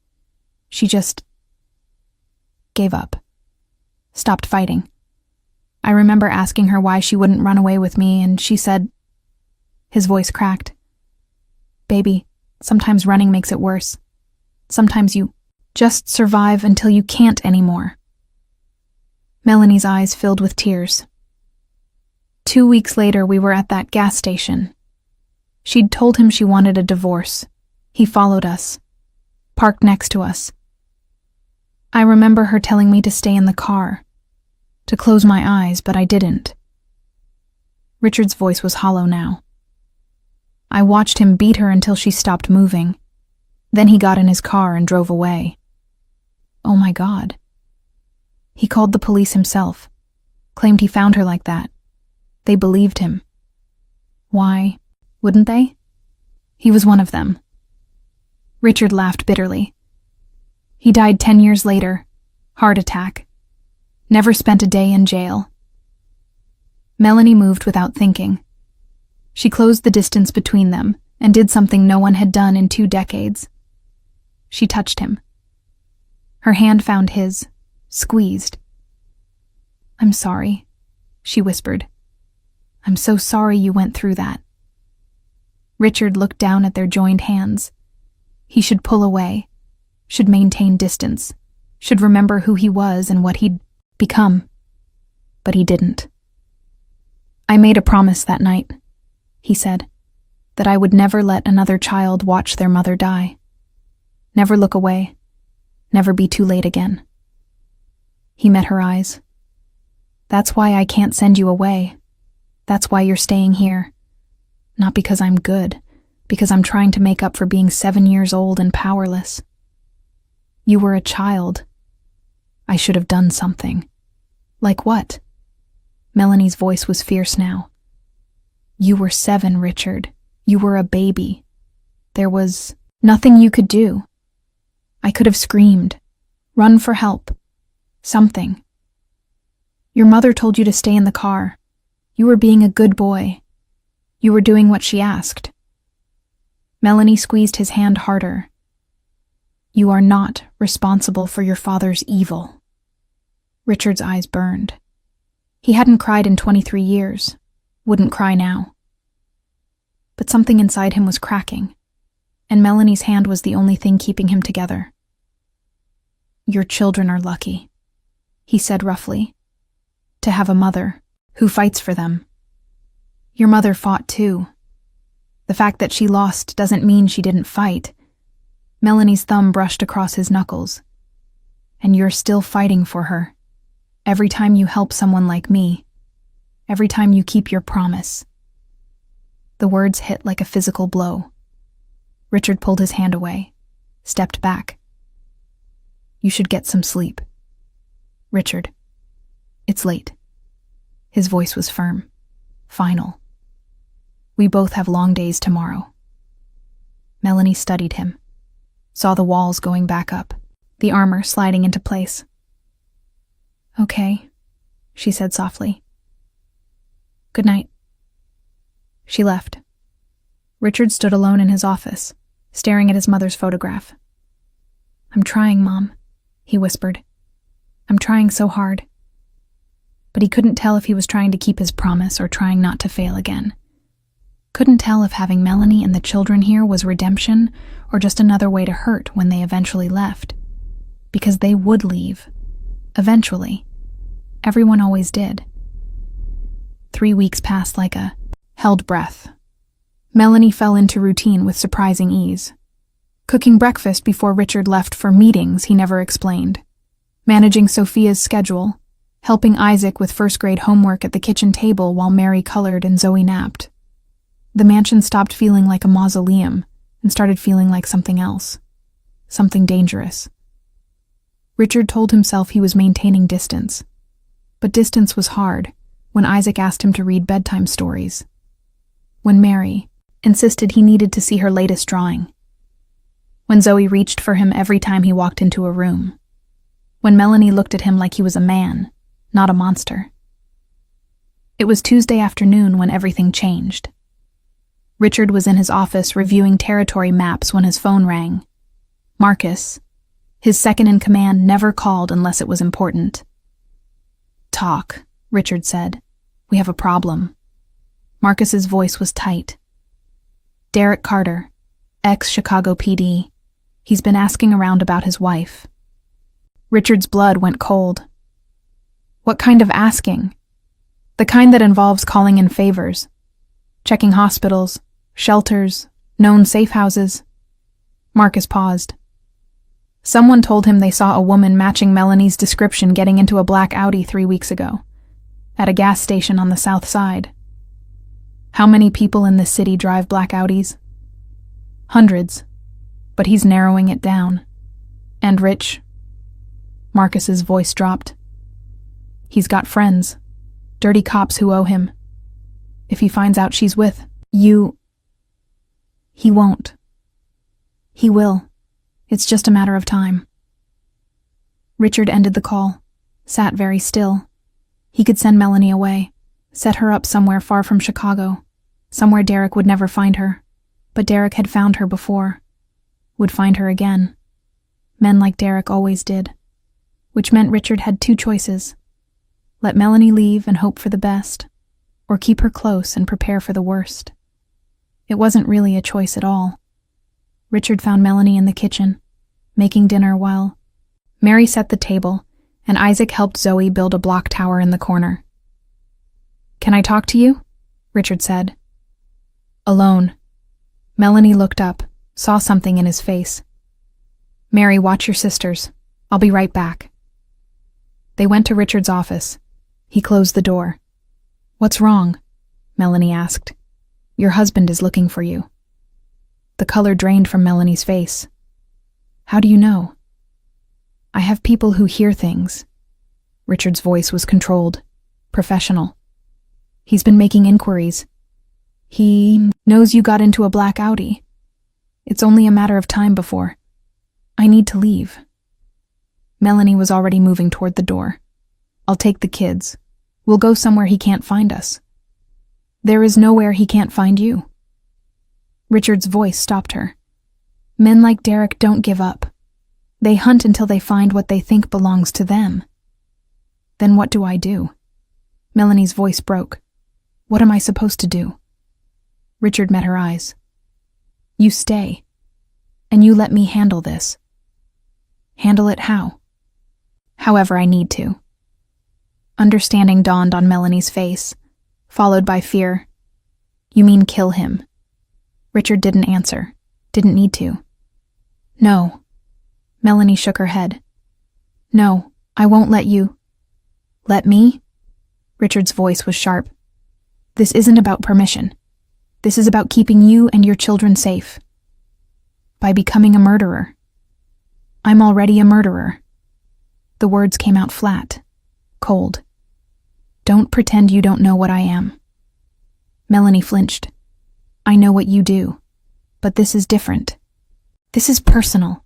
She just gave up. Stopped fighting. I remember asking her why she wouldn't run away with me, and she said, his voice cracked, "Baby, sometimes running makes it worse. Sometimes you just survive until you can't anymore." Melanie's eyes filled with tears. 2 weeks later, we were at that gas station. She'd told him she wanted a divorce. He followed us, parked next to us. I remember her telling me to stay in the car, to close my eyes, but I didn't. Richard's voice was hollow now. I watched him beat her until she stopped moving. Then he got in his car and drove away. Oh my God. He called the police himself, claimed he found her like that. They believed him. Why wouldn't they? He was one of them. Richard laughed bitterly. He died 10 years later, heart attack. Never spent a day in jail. Melanie moved without thinking. She closed the distance between them and did something no one had done in 2 decades. She touched him. Her hand found his, squeezed. "I'm sorry," she whispered. "I'm so sorry you went through that." Richard looked down at their joined hands. He should pull away, should maintain distance, should remember who he was and what he'd become. But he didn't. "I made a promise that night," he said, "that I would never let another child watch their mother die. Never look away, never be too late again." He met her eyes. "That's why I can't send you away. That's why you're staying here. Not because I'm good, because I'm trying to make up for being 7 years old and powerless. You were a child. I should have done something." "Like what?" Melanie's voice was fierce now. "You were 7, Richard. You were a baby. There was nothing you could do. I could have screamed, run for help. Something. Your mother told you to stay in the car. You were being a good boy. You were doing what she asked." Melanie squeezed his hand harder. "You are not responsible for your father's evil." Richard's eyes burned. He hadn't cried in 23 years, wouldn't cry now. But something inside him was cracking, and Melanie's hand was the only thing keeping him together. "Your children are lucky," he said roughly, "to have a mother who fights for them. Your mother fought too. The fact that she lost doesn't mean she didn't fight. Melanie's thumb brushed across his knuckles. And you're still fighting for her. Every time you help someone like me. Every time you keep your promise. The words hit like a physical blow. Richard pulled his hand away, stepped back. You should get some sleep. Richard, it's late. His voice was firm, final. We both have long days tomorrow. Melanie studied him, saw the walls going back up, the armor sliding into place. Okay, she said softly. Good night. She left. Richard stood alone in his office, staring at his mother's photograph. I'm trying, Mom, he whispered. I'm trying so hard. But he couldn't tell if he was trying to keep his promise or trying not to fail again. Couldn't tell if having Melanie and the children here was redemption or just another way to hurt when they eventually left. Because they would leave. Eventually. Everyone always did. 3 weeks passed like a held breath. Melanie fell into routine with surprising ease. Cooking breakfast before Richard left for meetings he never explained. Managing Sophia's schedule. Helping Isaac with first-grade homework at the kitchen table while Mary colored and Zoe napped. The mansion stopped feeling like a mausoleum and started feeling like something else. Something dangerous. Richard told himself he was maintaining distance. But distance was hard when Isaac asked him to read bedtime stories. When Mary insisted he needed to see her latest drawing. When Zoe reached for him every time he walked into a room. When Melanie looked at him like he was a man, not a monster. It was Tuesday afternoon when everything changed. Richard was in his office reviewing territory maps when his phone rang. Marcus, his second-in-command, never called unless it was important. Talk, Richard said. We have a problem. Marcus's voice was tight. Derek Carter, ex-Chicago PD. He's been asking around about his wife. Richard's blood went cold. What kind of asking? The kind that involves calling in favors. Checking hospitals, shelters, known safe houses. Marcus paused. Someone told him they saw a woman matching Melanie's description getting into a black Audi 3 weeks ago. At a gas station on the south side. How many people in this city drive black Audis? Hundreds. But he's narrowing it down. And rich. Marcus's voice dropped. He's got friends. Dirty cops who owe him. If he finds out she's with you... He won't. He will. It's just a matter of time. Richard ended the call, sat very still. He could send Melanie away, set her up somewhere far from Chicago, somewhere Derek would never find her. But Derek had found her before. Would find her again. Men like Derek always did. Which meant Richard had 2 choices. Let Melanie leave and hope for the best, or keep her close and prepare for the worst. It wasn't really a choice at all. Richard found Melanie in the kitchen, making dinner while Mary set the table, and Isaac helped Zoe build a block tower in the corner. Can I talk to you? Richard said. Alone. Melanie looked up, saw something in his face. Mary, watch your sisters. I'll be right back. They went to Richard's office. He closed the door. What's wrong? Melanie asked. Your husband is looking for you. The color drained from Melanie's face. How do you know? I have people who hear things. Richard's voice was controlled, professional. He's been making inquiries. He knows you got into a black Audi. It's only a matter of time before. I need to leave. Melanie was already moving toward the door. I'll take the kids. We'll go somewhere he can't find us. There is nowhere he can't find you. Richard's voice stopped her. Men like Derek don't give up. They hunt until they find what they think belongs to them. Then what do I do? Melanie's voice broke. What am I supposed to do? Richard met her eyes. You stay. And you let me handle this. Handle it how? However I need to. Understanding dawned on Melanie's face, followed by fear. You mean kill him? Richard didn't answer. Didn't need to. No. Melanie shook her head. No, I won't let you. Let me? Richard's voice was sharp. This isn't about permission. This is about keeping you and your children safe. By becoming a murderer. I'm already a murderer. The words came out flat, cold. Don't pretend you don't know what I am. Melanie flinched. I know what you do, but this is different. This is personal.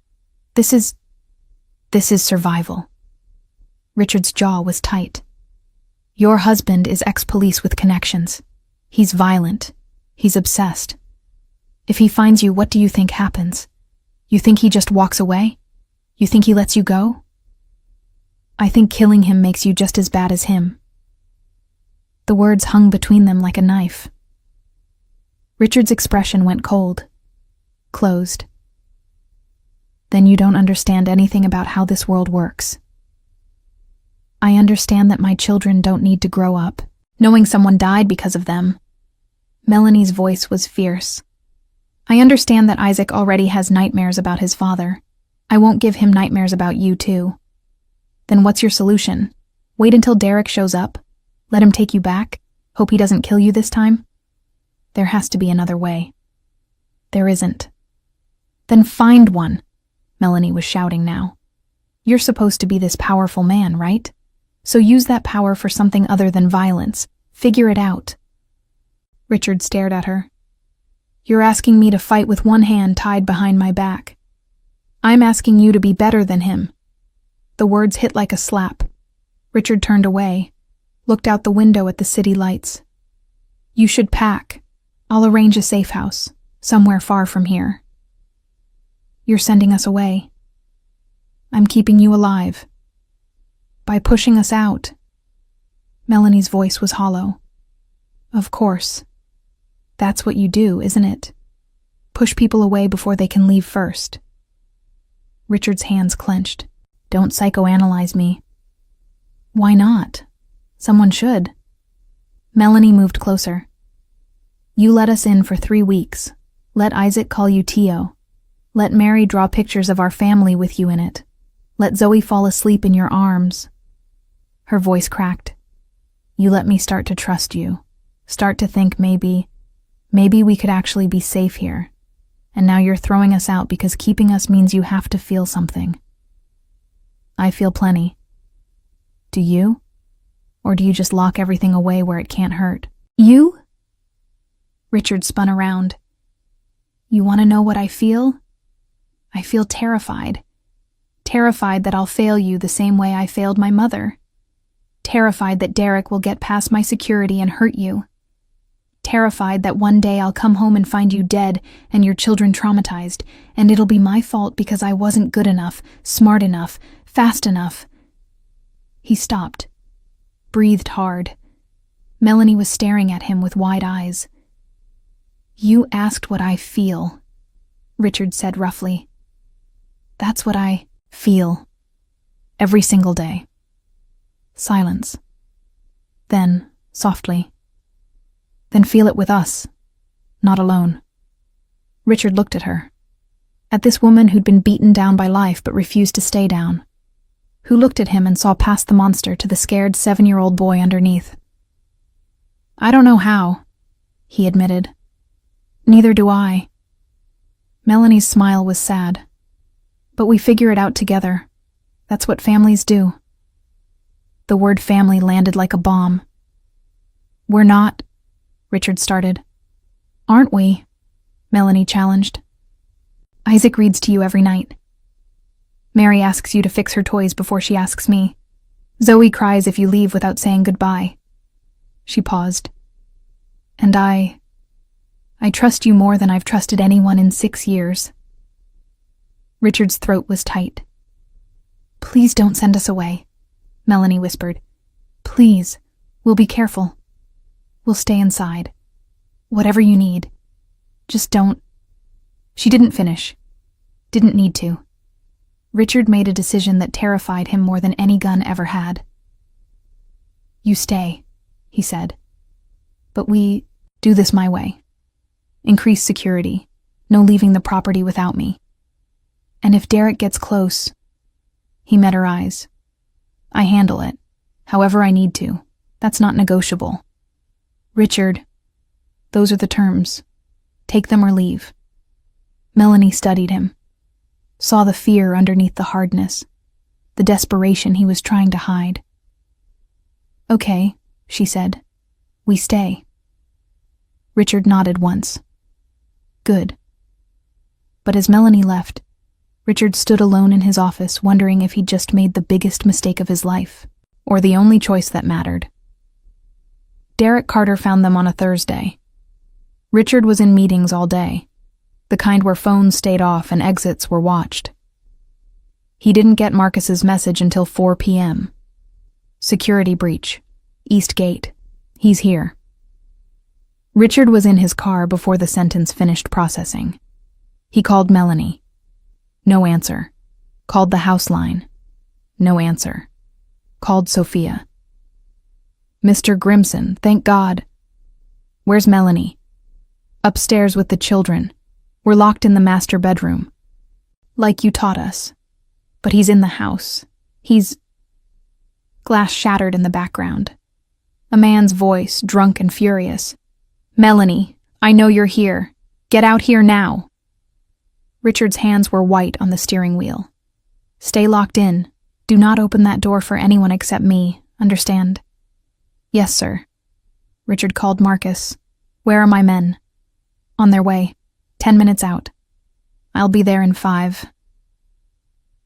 This is survival. Richard's jaw was tight. Your husband is ex-police with connections. He's violent. He's obsessed. If he finds you, what do you think happens? You think he just walks away? You think he lets you go? I think killing him makes you just as bad as him. The words hung between them like a knife. Richard's expression went cold, closed. Then you don't understand anything about how this world works. I understand that my children don't need to grow up, knowing someone died because of them. Melanie's voice was fierce. I understand that Isaac already has nightmares about his father. I won't give him nightmares about you too. Then what's your solution? Wait until Derek shows up? Let him take you back? Hope he doesn't kill you this time? There has to be another way. There isn't. Then find one, Melanie was shouting now. You're supposed to be this powerful man, right? So use that power for something other than violence. Figure it out. Richard stared at her. You're asking me to fight with one hand tied behind my back. I'm asking you to be better than him. The words hit like a slap. Richard turned away, looked out the window at the city lights. You should pack. I'll arrange a safe house, somewhere far from here. You're sending us away. I'm keeping you alive. By pushing us out. Melanie's voice was hollow. Of course. That's what you do, isn't it? Push people away before they can leave first. Richard's hands clenched. Don't psychoanalyze me. Why not? Someone should. Melanie moved closer. You let us in for 3 weeks. Let Isaac call you Tio. Let Mary draw pictures of our family with you in it. Let Zoe fall asleep in your arms. Her voice cracked. You let me start to trust you. Start to think maybe we could actually be safe here. And now you're throwing us out because keeping us means you have to feel something. I feel plenty. Do you? Or do you just lock everything away where it can't hurt? You? Richard spun around. You want to know what I feel? I feel terrified. Terrified that I'll fail you the same way I failed my mother. Terrified that Derek will get past my security and hurt you. Terrified that one day I'll come home and find you dead and your children traumatized, and it'll be my fault because I wasn't good enough, smart enough, fast enough. He stopped, breathed hard. Melanie was staring at him with wide eyes. You asked what I feel, Richard said roughly. That's what I feel. Every single day. Silence. Then, softly. Then feel it with us, not alone. Richard looked at her. At this woman who'd been beaten down by life but refused to stay down. Who looked at him and saw past the monster to the scared 7-year-old boy underneath. I don't know how, he admitted. Neither do I. Melanie's smile was sad. But we figure it out together. That's what families do. The word family landed like a bomb. We're not, Richard started. Aren't we? Melanie challenged. Isaac reads to you every night. Mary asks you to fix her toys before she asks me. Zoe cries if you leave without saying goodbye. She paused. And I trust you more than I've trusted anyone in 6 years. Richard's throat was tight. Please don't send us away, Melanie whispered. Please, we'll be careful. We'll stay inside. Whatever you need. Just don't. She didn't finish. Didn't need to. Richard made a decision that terrified him more than any gun ever had. You stay, he said. But we Do this my way. Increase security. No leaving the property without me. And if Derek gets close..." He met her eyes. "I handle it. However I need to. That's not negotiable." "Richard, those are the terms. Take them or leave." Melanie studied him, saw the fear underneath the hardness, the desperation he was trying to hide. "Okay," she said. "We stay." Richard nodded once. "Good." But as Melanie left, Richard stood alone in his office, wondering if he'd just made the biggest mistake of his life, or the only choice that mattered. Derek Carter found them on a Thursday. Richard was in meetings all day, the kind where phones stayed off and exits were watched. He didn't get Marcus's message until 4 p.m. "Security breach. East Gate. He's here." Richard was in his car before the sentence finished processing. He called Melanie. No answer. Called the house line. No answer. Called Sophia. "Mr. Grimson, thank God." "Where's Melanie?" "Upstairs with the children. We're locked in the master bedroom." "Like you taught us. But he's in the house. He's..." Glass shattered in the background. A man's voice, drunk and furious. "Melanie, I know you're here. Get out here now." Richard's hands were white on the steering wheel. "Stay locked in. Do not open that door for anyone except me, understand?" "Yes, sir." Richard called Marcus. "Where are my men?" "On their way. 10 minutes out. I'll be there in 5.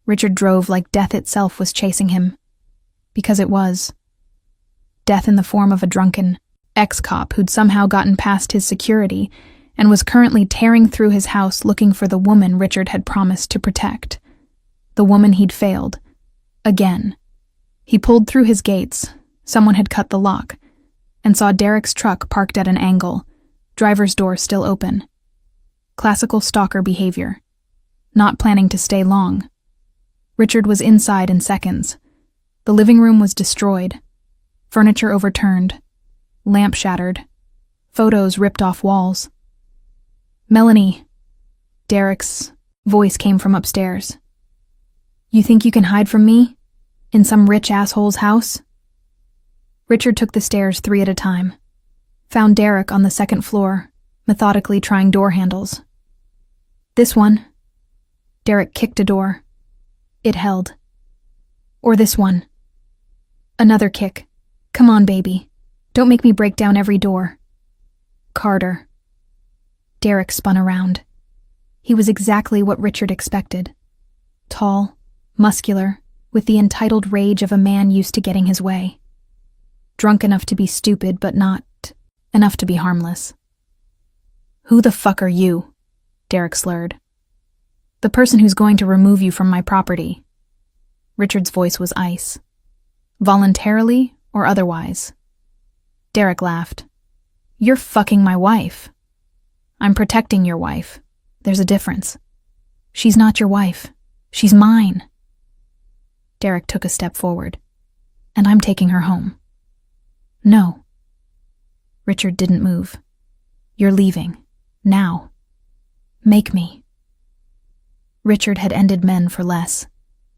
Richard drove like death itself was chasing him. Because it was. Death in the form of a drunken ex-cop who'd somehow gotten past his security and was currently tearing through his house looking for the woman Richard had promised to protect. The woman he'd failed. Again. He pulled through his gates. Someone had cut the lock, and saw Derek's truck parked at an angle, driver's door still open. Classical stalker behavior. Not planning to stay long. Richard was inside in seconds. The living room was destroyed. Furniture overturned. Lamp shattered. Photos ripped off walls. "Melanie." Derek's voice came from upstairs. "You think you can hide from me? In some rich asshole's house?" Richard took the stairs 3 at a time. Found Derek on the 2nd floor, methodically trying door handles. "This one." Derek kicked a door. It held. "Or this one." Another kick. "Come on, baby. Don't make me break down every door." "Carter." Derek spun around. He was exactly what Richard expected. Tall, muscular, with the entitled rage of a man used to getting his way. Drunk enough to be stupid, but not enough to be harmless. "Who the fuck are you?" Derek slurred. "The person who's going to remove you from my property." Richard's voice was ice. "Voluntarily or otherwise?" Derek laughed. "You're fucking my wife." "I'm protecting your wife. There's a difference." "She's not your wife. She's mine." Derek took a step forward. "And I'm taking her home." "No." Richard didn't move. "You're leaving. Now. Make me." Richard had ended men for less,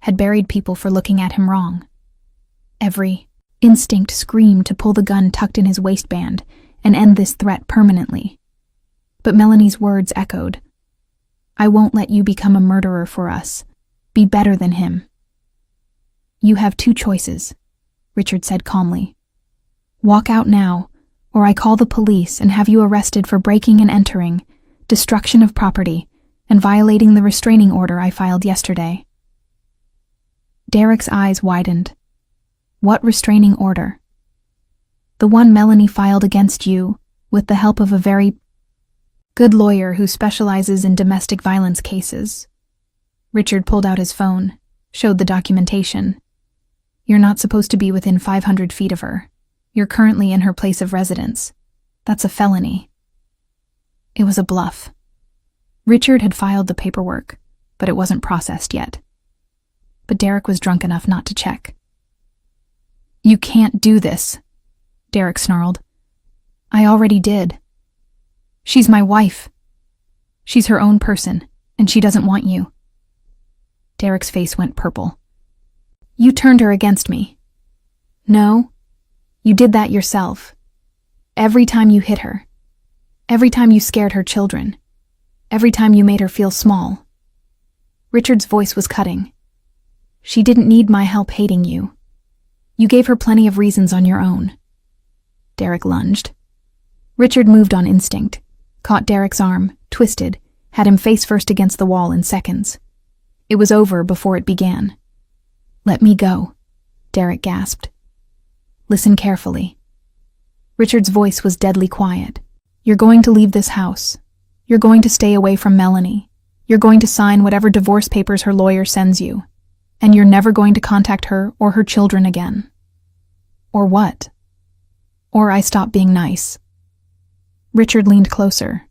had buried people for looking at him wrong. Every instinct screamed to pull the gun tucked in his waistband and end this threat permanently. But Melanie's words echoed. "I won't let you become a murderer for us. Be better than him." "You have 2 choices," Richard said calmly. "Walk out now, or I call the police and have you arrested for breaking and entering, destruction of property, and violating the restraining order I filed yesterday." Derek's eyes widened. "What restraining order?" "The one Melanie filed against you, with the help of a very good lawyer who specializes in domestic violence cases." Richard pulled out his phone, showed the documentation. "You're not supposed to be within 500 feet of her. You're currently in her place of residence. That's a felony." It was a bluff. Richard had filed the paperwork, but it wasn't processed yet. But Derek was drunk enough not to check. "You can't do this," Derek snarled. "I already did. She's my wife. She's her own person, and she doesn't want you. Derek's face went purple. You turned her against me. No, you did that yourself. Every time you hit her. Every time you scared her children. Every time you made her feel small. Richard's voice was cutting. She didn't need my help hating you. You gave her plenty of reasons on your own. Derek lunged. Richard moved on instinct, caught Derek's arm, twisted, had him face first against the wall in seconds. It was over before it began. Let me go, Derek gasped. Listen carefully. Richard's voice was deadly quiet. You're going to leave this house. You're going to stay away from Melanie. You're going to sign whatever divorce papers her lawyer sends you. And you're never going to contact her or her children again. Or what? Or I stop being nice. Richard leaned closer.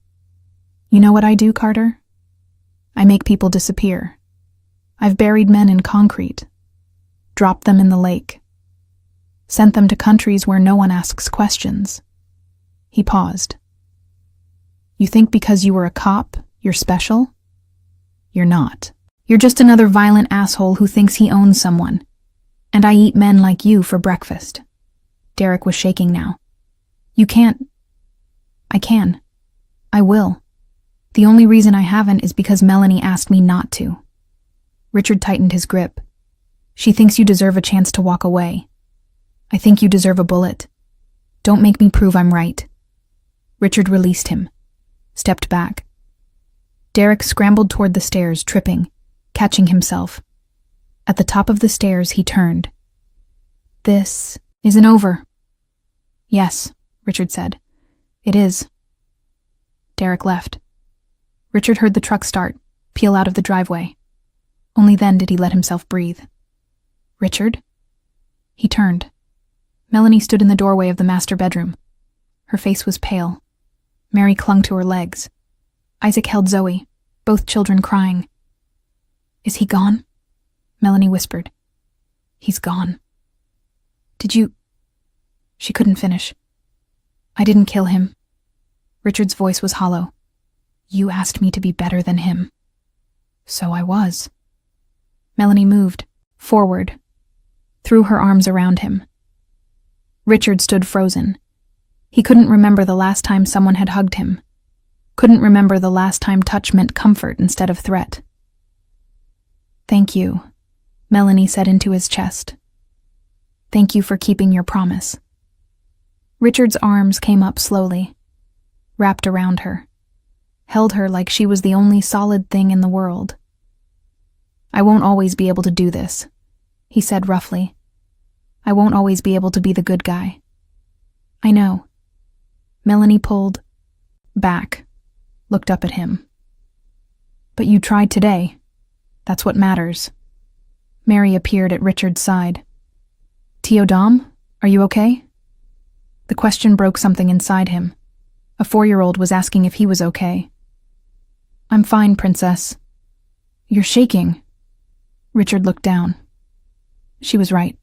You know what I do, Carter? I make people disappear. I've buried men in concrete. Dropped them in the lake. Sent them to countries where no one asks questions. He paused. You think because you were a cop, you're special? You're not. You're just another violent asshole who thinks he owns someone. And I eat men like you for breakfast. Derek was shaking now. You can't. I can. I will. The only reason I haven't is because Melanie asked me not to. Richard tightened his grip. She thinks you deserve a chance to walk away. I think you deserve a bullet. Don't make me prove I'm right. Richard released him, stepped back. Derek scrambled toward the stairs, tripping, catching himself. At the top of the stairs, he turned. This isn't over. Yes, Richard said. It is. Derek left. Richard heard the truck start, peel out of the driveway. Only then did he let himself breathe. Richard? He turned. Melanie stood in the doorway of the master bedroom. Her face was pale. Mary clung to her legs. Isaac held Zoe, both children crying. Is he gone? Melanie whispered. He's gone. Did you... She couldn't finish. I didn't kill him. Richard's voice was hollow. You asked me to be better than him. So I was. Melanie moved, forward, threw her arms around him. Richard stood frozen. He couldn't remember the last time someone had hugged him. Couldn't remember the last time touch meant comfort instead of threat. Thank you, Melanie said into his chest. Thank you for keeping your promise. Richard's arms came up slowly, wrapped around her, held her like she was the only solid thing in the world. I won't always be able to do this, he said roughly. I won't always be able to be the good guy. I know. Melanie pulled back, looked up at him. But you tried today. That's what matters. Mary appeared at Richard's side. Teodom, are you okay? The question broke something inside him. A 4-year-old was asking if he was okay. I'm fine, Princess. You're shaking. Richard looked down. She was right.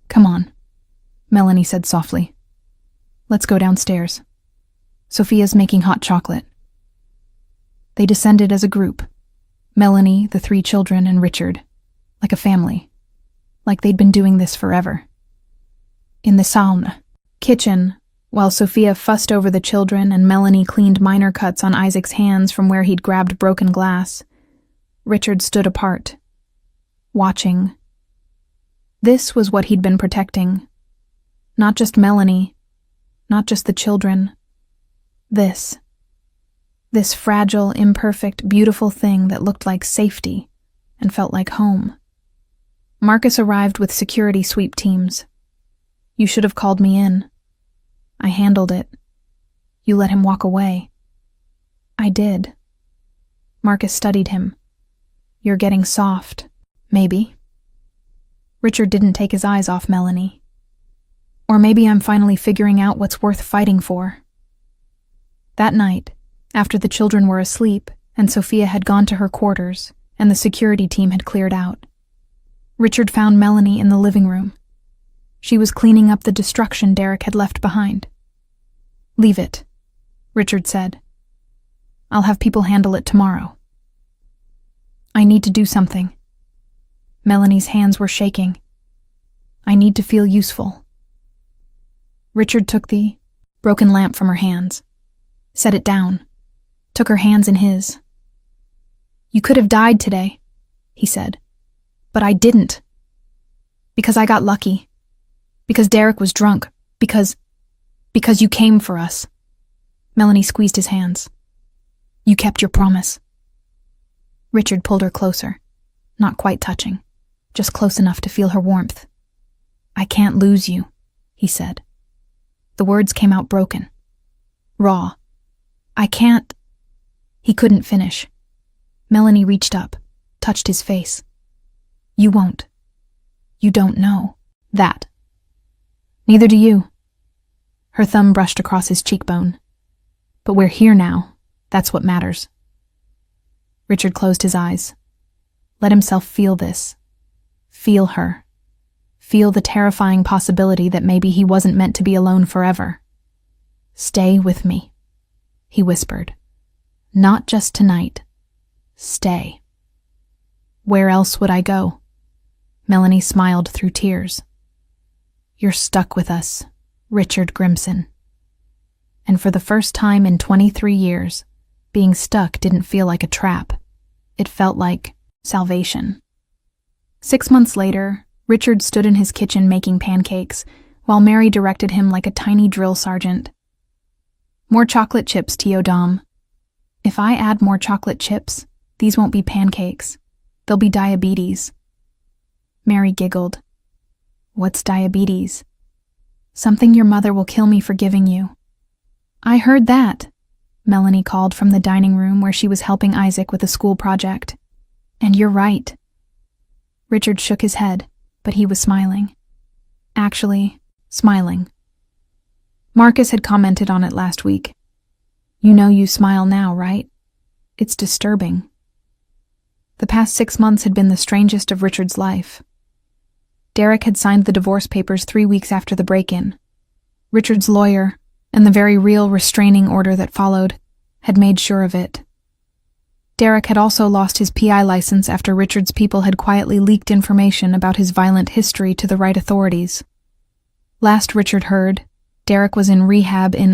Come on, Melanie said softly. Let's go downstairs. Sophia's making hot chocolate. They descended as a group. Melanie, the 3 children, and Richard. Like a family. Like they'd been doing this forever. In the sauna kitchen, while Sophia fussed over the children and Melanie cleaned minor cuts on Isaac's hands from where he'd grabbed broken glass, Richard stood apart, watching. This was what he'd been protecting. Not just Melanie, not just the children. This fragile, imperfect, beautiful thing that looked like safety and felt like home. Marcus arrived with security sweep teams. You should have called me in. I handled it. You let him walk away. I did. Marcus studied him. You're getting soft, maybe. Richard didn't take his eyes off Melanie. Or maybe I'm finally figuring out what's worth fighting for. That night, after the children were asleep and Sophia had gone to her quarters and the security team had cleared out, Richard found Melanie in the living room. She was cleaning up the destruction Derek had left behind. Leave it, Richard said. "I'll have people handle it tomorrow." "I need to do something." Melanie's hands were shaking. "I need to feel useful." Richard took the broken lamp from her hands, set it down, took her hands in his. "You could have died today," he said, "but I didn't. Because I got lucky. Because Derek was drunk. Because you came for us." Melanie squeezed his hands. "You kept your promise." Richard pulled her closer, not quite touching, just close enough to feel her warmth. "I can't lose you," he said. The words came out broken, raw. "I can't—" He couldn't finish. Melanie reached up, touched his face. "You won't. You don't know that. Neither do you." Her thumb brushed across his cheekbone. "But we're here now. That's what matters." Richard closed his eyes. Let himself feel this. Feel her. Feel the terrifying possibility that maybe he wasn't meant to be alone forever. "Stay with me," he whispered. "Not just tonight. Stay." "Where else would I go?" Melanie smiled through tears. "You're stuck with us, Richard Grimson." And for the first time in 23 years, being stuck didn't feel like a trap. It felt like salvation. 6 months later, Richard stood in his kitchen making pancakes, while Mary directed him like a tiny drill sergeant. "More chocolate chips, Teodom." "If I add more chocolate chips, these won't be pancakes. They'll be diabetes." Mary giggled. "What's diabetes?" "Something your mother will kill me for giving you." "I heard that," Melanie called from the dining room where she was helping Isaac with a school project. "And you're right." Richard shook his head, but he was smiling. Actually, smiling. Marcus had commented on it last week. "You know you smile now, right? It's disturbing." The past 6 months had been the strangest of Richard's life. Derek had signed the divorce papers 3 weeks after the break-in. Richard's lawyer, and the very real restraining order that followed, had made sure of it. Derek had also lost his PI license after Richard's people had quietly leaked information about his violent history to the right authorities. Last Richard heard, Derek was in rehab in,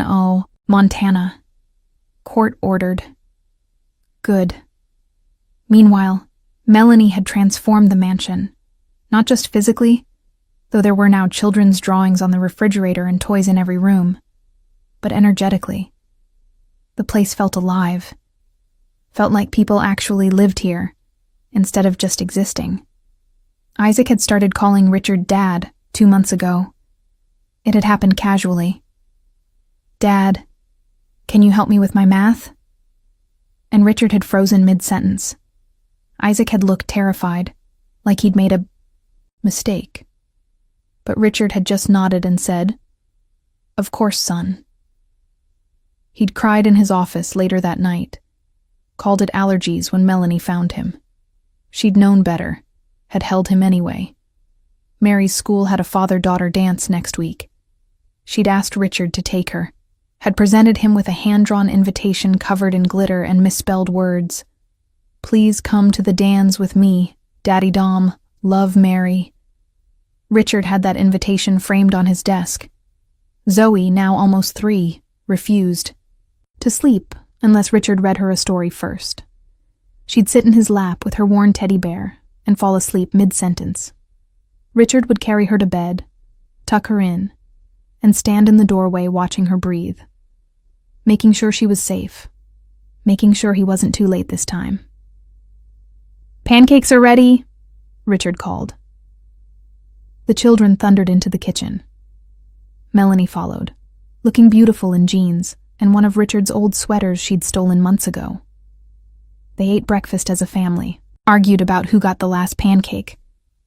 Montana. Court-ordered. Good. Meanwhile, Melanie had transformed the mansion. Not just physically, though there were now children's drawings on the refrigerator and toys in every room, but energetically. The place felt alive. Felt like people actually lived here, instead of just existing. Isaac had started calling Richard Dad 2 months ago. It had happened casually. "Dad, can you help me with my math?" And Richard had frozen mid-sentence. Isaac had looked terrified, like he'd made a mistake. But Richard had just nodded and said, "Of course, son." He'd cried in his office later that night, called it allergies when Melanie found him. She'd known better, had held him anyway. Mary's school had a father-daughter dance next week. She'd asked Richard to take her, had presented him with a hand-drawn invitation covered in glitter and misspelled words. "Please come to the dance with me, Daddy Dom, love Mary." Richard had that invitation framed on his desk. Zoe, now almost 3, refused to sleep unless Richard read her a story first. She'd sit in his lap with her worn teddy bear and fall asleep mid-sentence. Richard would carry her to bed, tuck her in, and stand in the doorway watching her breathe, making sure she was safe, making sure he wasn't too late this time. "Pancakes are ready," Richard called. The children thundered into the kitchen. Melanie followed, looking beautiful in jeans and one of Richard's old sweaters she'd stolen months ago. They ate breakfast as a family, argued about who got the last pancake,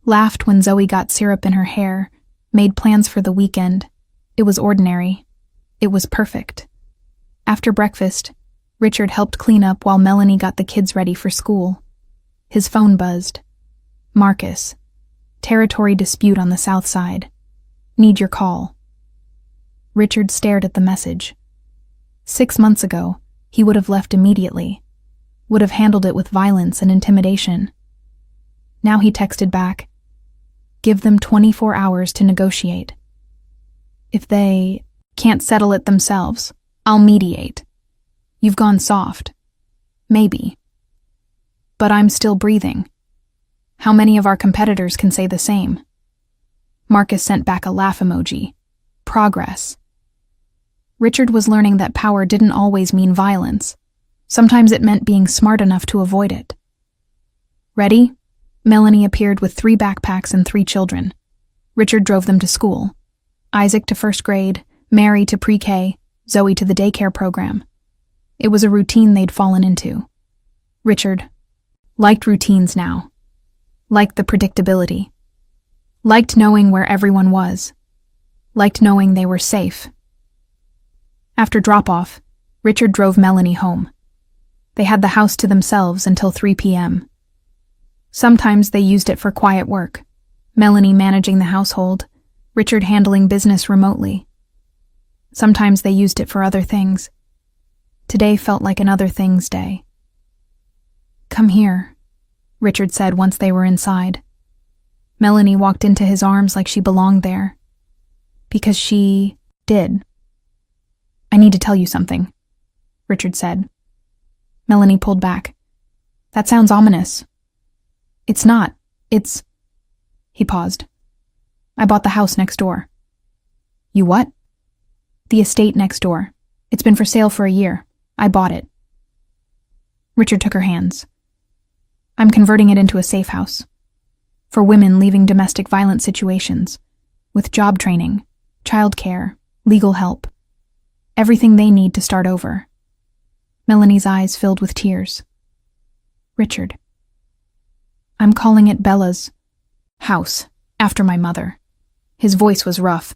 laughed when Zoe got syrup in her hair, made plans for the weekend. It was ordinary. It was perfect. After breakfast, Richard helped clean up while Melanie got the kids ready for school. His phone buzzed. "Marcus. Territory dispute on the south side. Need your call." Richard stared at the message. 6 months ago, he would have left immediately, would have handled it with violence and intimidation. Now he texted back, "Give them 24 hours to negotiate. If they can't settle it themselves, I'll mediate. You've gone soft. Maybe. But I'm still breathing. How many of our competitors can say the same?" Marcus sent back a laugh emoji. Progress. Richard was learning that power didn't always mean violence. Sometimes it meant being smart enough to avoid it. Ready? Melanie appeared with 3 backpacks and 3 children. Richard drove them to school. Isaac to first grade, Mary to pre-K, Zoe to the daycare program. It was a routine they'd fallen into. Richard liked routines now. Liked the predictability. Liked knowing where everyone was. Liked knowing they were safe. After drop-off, Richard drove Melanie home. They had the house to themselves until 3 p.m. Sometimes they used it for quiet work, Melanie managing the household, Richard handling business remotely. Sometimes they used it for other things. Today felt like an other things day. "Come here," Richard said once they were inside. Melanie walked into his arms like she belonged there. Because she did. "I need to tell you something," Richard said. Melanie pulled back. "That sounds ominous." "It's not. It's..." He paused. "I bought the house next door." "You what?" "The estate next door. It's been for sale for a year. I bought it." Richard took her hands. "I'm converting it into a safe house. For women leaving domestic violence situations. With job training, childcare, legal help. Everything they need to start over." Melanie's eyes filled with tears. "Richard, I'm calling it Bella's house, after my mother." His voice was rough.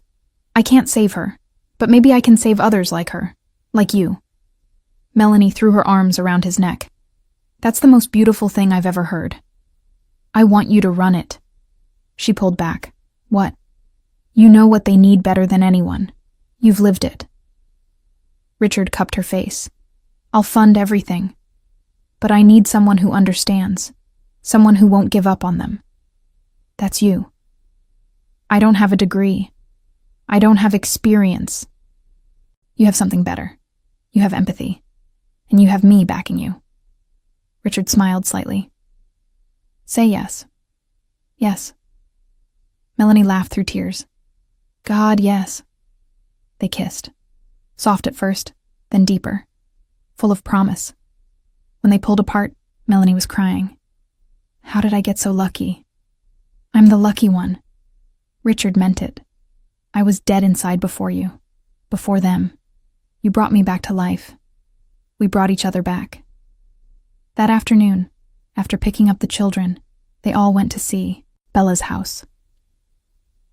"I can't save her, but maybe I can save others like her, like you." Melanie threw her arms around his neck. "That's the most beautiful thing I've ever heard. I want you to run it." She pulled back. "What?" "You know what they need better than anyone. You've lived it." Richard cupped her face. "I'll fund everything. But I need someone who understands. Someone who won't give up on them. That's you. I don't have a degree. I don't have experience. You have something better. You have empathy. And you have me backing you." Richard smiled slightly. "Say yes." "Yes." Melanie laughed through tears. "God, yes." They kissed. Soft at first, then deeper. Full of promise. When they pulled apart, Melanie was crying. "How did I get so lucky? I'm the lucky one." Richard meant it. "I was dead inside before you. Before them. You brought me back to life. We brought each other back." That afternoon, after picking up the children, they all went to see Bella's house.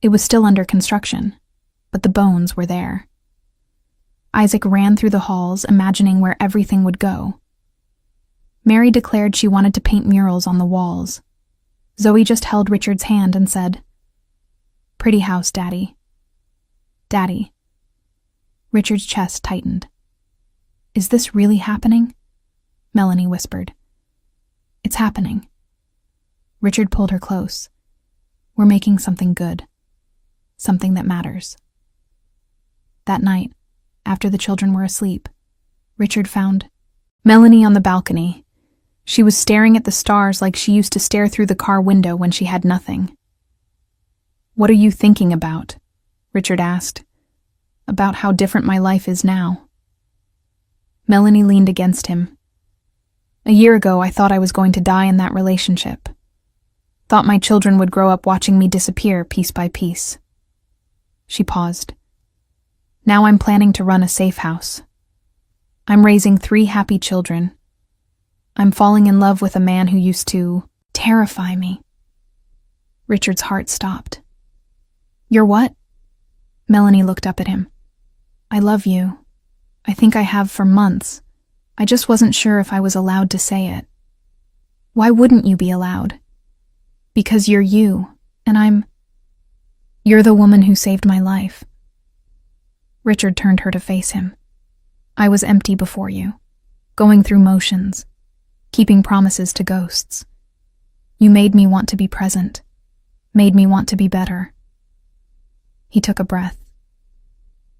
It was still under construction, but the bones were there. Isaac ran through the halls, imagining where everything would go. Mary declared she wanted to paint murals on the walls. Zoe just held Richard's hand and said, "Pretty house, Daddy." "Daddy." Richard's chest tightened. "Is this really happening?" Melanie whispered. "It's happening." Richard pulled her close. "We're making something good. Something that matters." That night, after the children were asleep, Richard found Melanie on the balcony. She was staring at the stars like she used to stare through the car window when she had nothing. "What are you thinking about?" Richard asked. "About how different my life is now." Melanie leaned against him. "A year ago, I thought I was going to die in that relationship. Thought my children would grow up watching me disappear piece by piece." She paused. "Now I'm planning to run a safe house. I'm raising 3 happy children. I'm falling in love with a man who used to terrify me." Richard's heart stopped. "You're what?" Melanie looked up at him. "I love you. I think I have for months. I just wasn't sure if I was allowed to say it." "Why wouldn't you be allowed?" "Because you're you, and you're the woman who saved my life." Richard turned her to face him. I was empty before you, going through motions, keeping promises to ghosts. You made me want to be present, made me want to be better. He took a breath.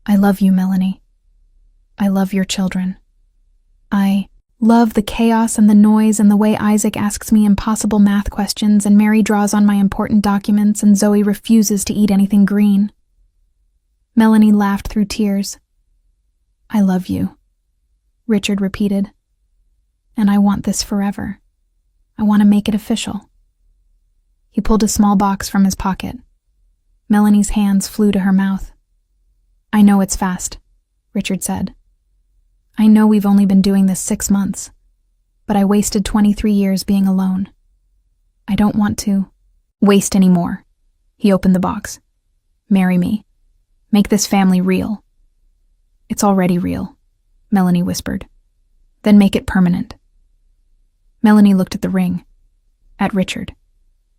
I love you, Melanie. I love your children. I love the chaos and the noise and the way Isaac asks me impossible math questions and Mary draws on my important documents and Zoe refuses to eat anything green. Melanie laughed through tears. I love you, Richard repeated. And I want this forever. I want to make it official. He pulled a small box from his pocket. Melanie's hands flew to her mouth. I know it's fast, Richard said. I know we've only been doing this 6 months, but I wasted 23 years being alone. I don't want to waste any more. He opened the box. Marry me. Make this family real. It's already real, Melanie whispered. Then make it permanent. Melanie looked at the ring, at Richard,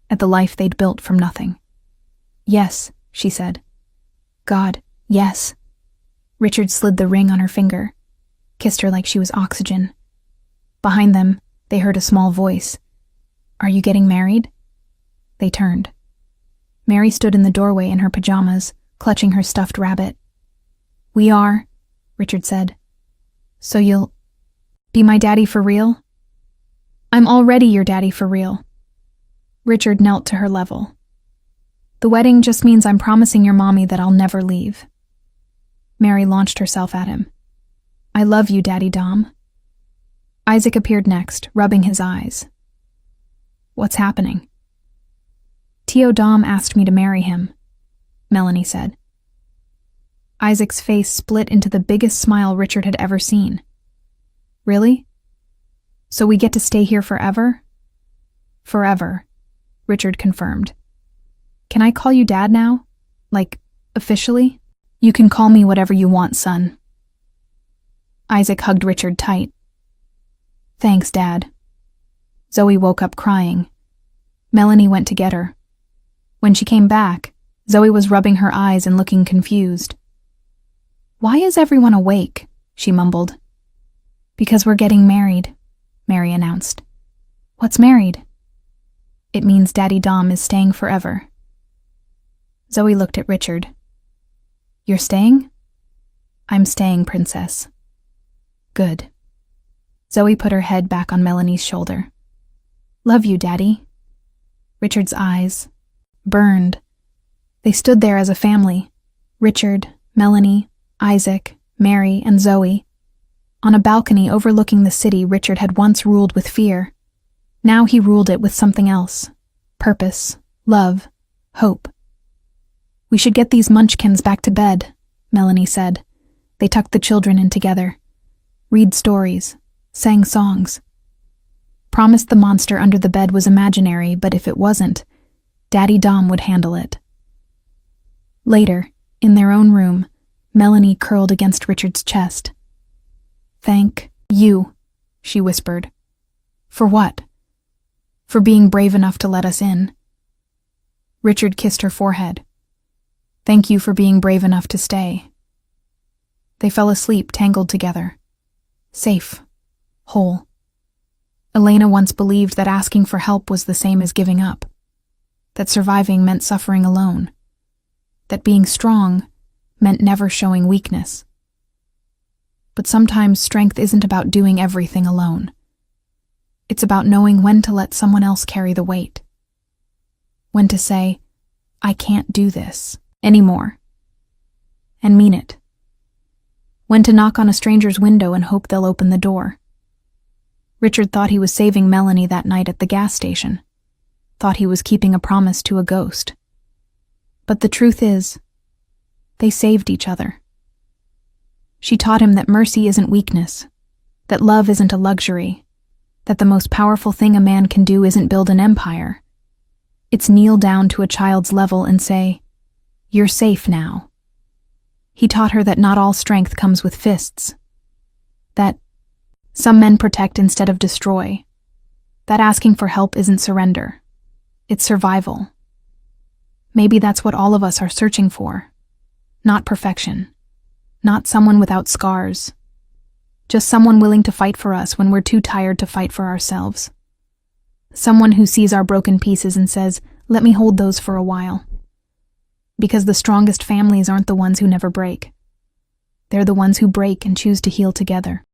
at the life they'd built from nothing. Yes, she said. God, yes. Richard slid the ring on her finger, kissed her like she was oxygen. Behind them, they heard a small voice. Are you getting married? They turned. Mary stood in the doorway in her pajamas, clutching her stuffed rabbit. We are, Richard said. So you'll be my daddy for real? I'm already your daddy for real. Richard knelt to her level. The wedding just means I'm promising your mommy that I'll never leave. Mary launched herself at him. I love you, Daddy Dom. Isaac appeared next, rubbing his eyes. What's happening? Tio Dom asked me to marry him, Melanie said. Isaac's face split into the biggest smile Richard had ever seen. Really? So we get to stay here forever? Forever, Richard confirmed. Can I call you Dad now? Like, officially? You can call me whatever you want, son. Isaac hugged Richard tight. Thanks, Dad. Zoe woke up crying. Melanie went to get her. When she came back, Zoe was rubbing her eyes and looking confused. Why is everyone awake? She mumbled. Because we're getting married, Mary announced. What's married? It means Daddy Dom is staying forever. Zoe looked at Richard. You're staying? I'm staying, Princess. Good. Zoe put her head back on Melanie's shoulder. Love you, Daddy. Richard's eyes burned. They stood there as a family. Richard, Melanie, Isaac, Mary, and Zoe. On a balcony overlooking the city Richard had once ruled with fear. Now he ruled it with something else. Purpose, love, hope. We should get these munchkins back to bed, Melanie said. They tucked the children in together. Read stories, sang songs. Promised the monster under the bed was imaginary, but if it wasn't, Daddy Dom would handle it. Later, in their own room, Melanie curled against Richard's chest. Thank you, she whispered. For what? For being brave enough to let us in. Richard kissed her forehead. Thank you for being brave enough to stay. They fell asleep tangled together. Safe. Whole. Elena once believed that asking for help was the same as giving up. That surviving meant suffering alone. That being strong meant never showing weakness. But sometimes strength isn't about doing everything alone. It's about knowing when to let someone else carry the weight. When to say, I can't do this anymore. And mean it. When to knock on a stranger's window and hope they'll open the door. Richard thought he was saving Melanie that night at the gas station. Thought he was keeping a promise to a ghost. But the truth is, they saved each other. She taught him that mercy isn't weakness, that love isn't a luxury, that the most powerful thing a man can do isn't build an empire. It's kneel down to a child's level and say, you're safe now. He taught her that not all strength comes with fists. That some men protect instead of destroy. That asking for help isn't surrender. It's survival. Maybe that's what all of us are searching for. Not perfection. Not someone without scars. Just someone willing to fight for us when we're too tired to fight for ourselves. Someone who sees our broken pieces and says, "Let me hold those for a while." Because the strongest families aren't the ones who never break. They're the ones who break and choose to heal together.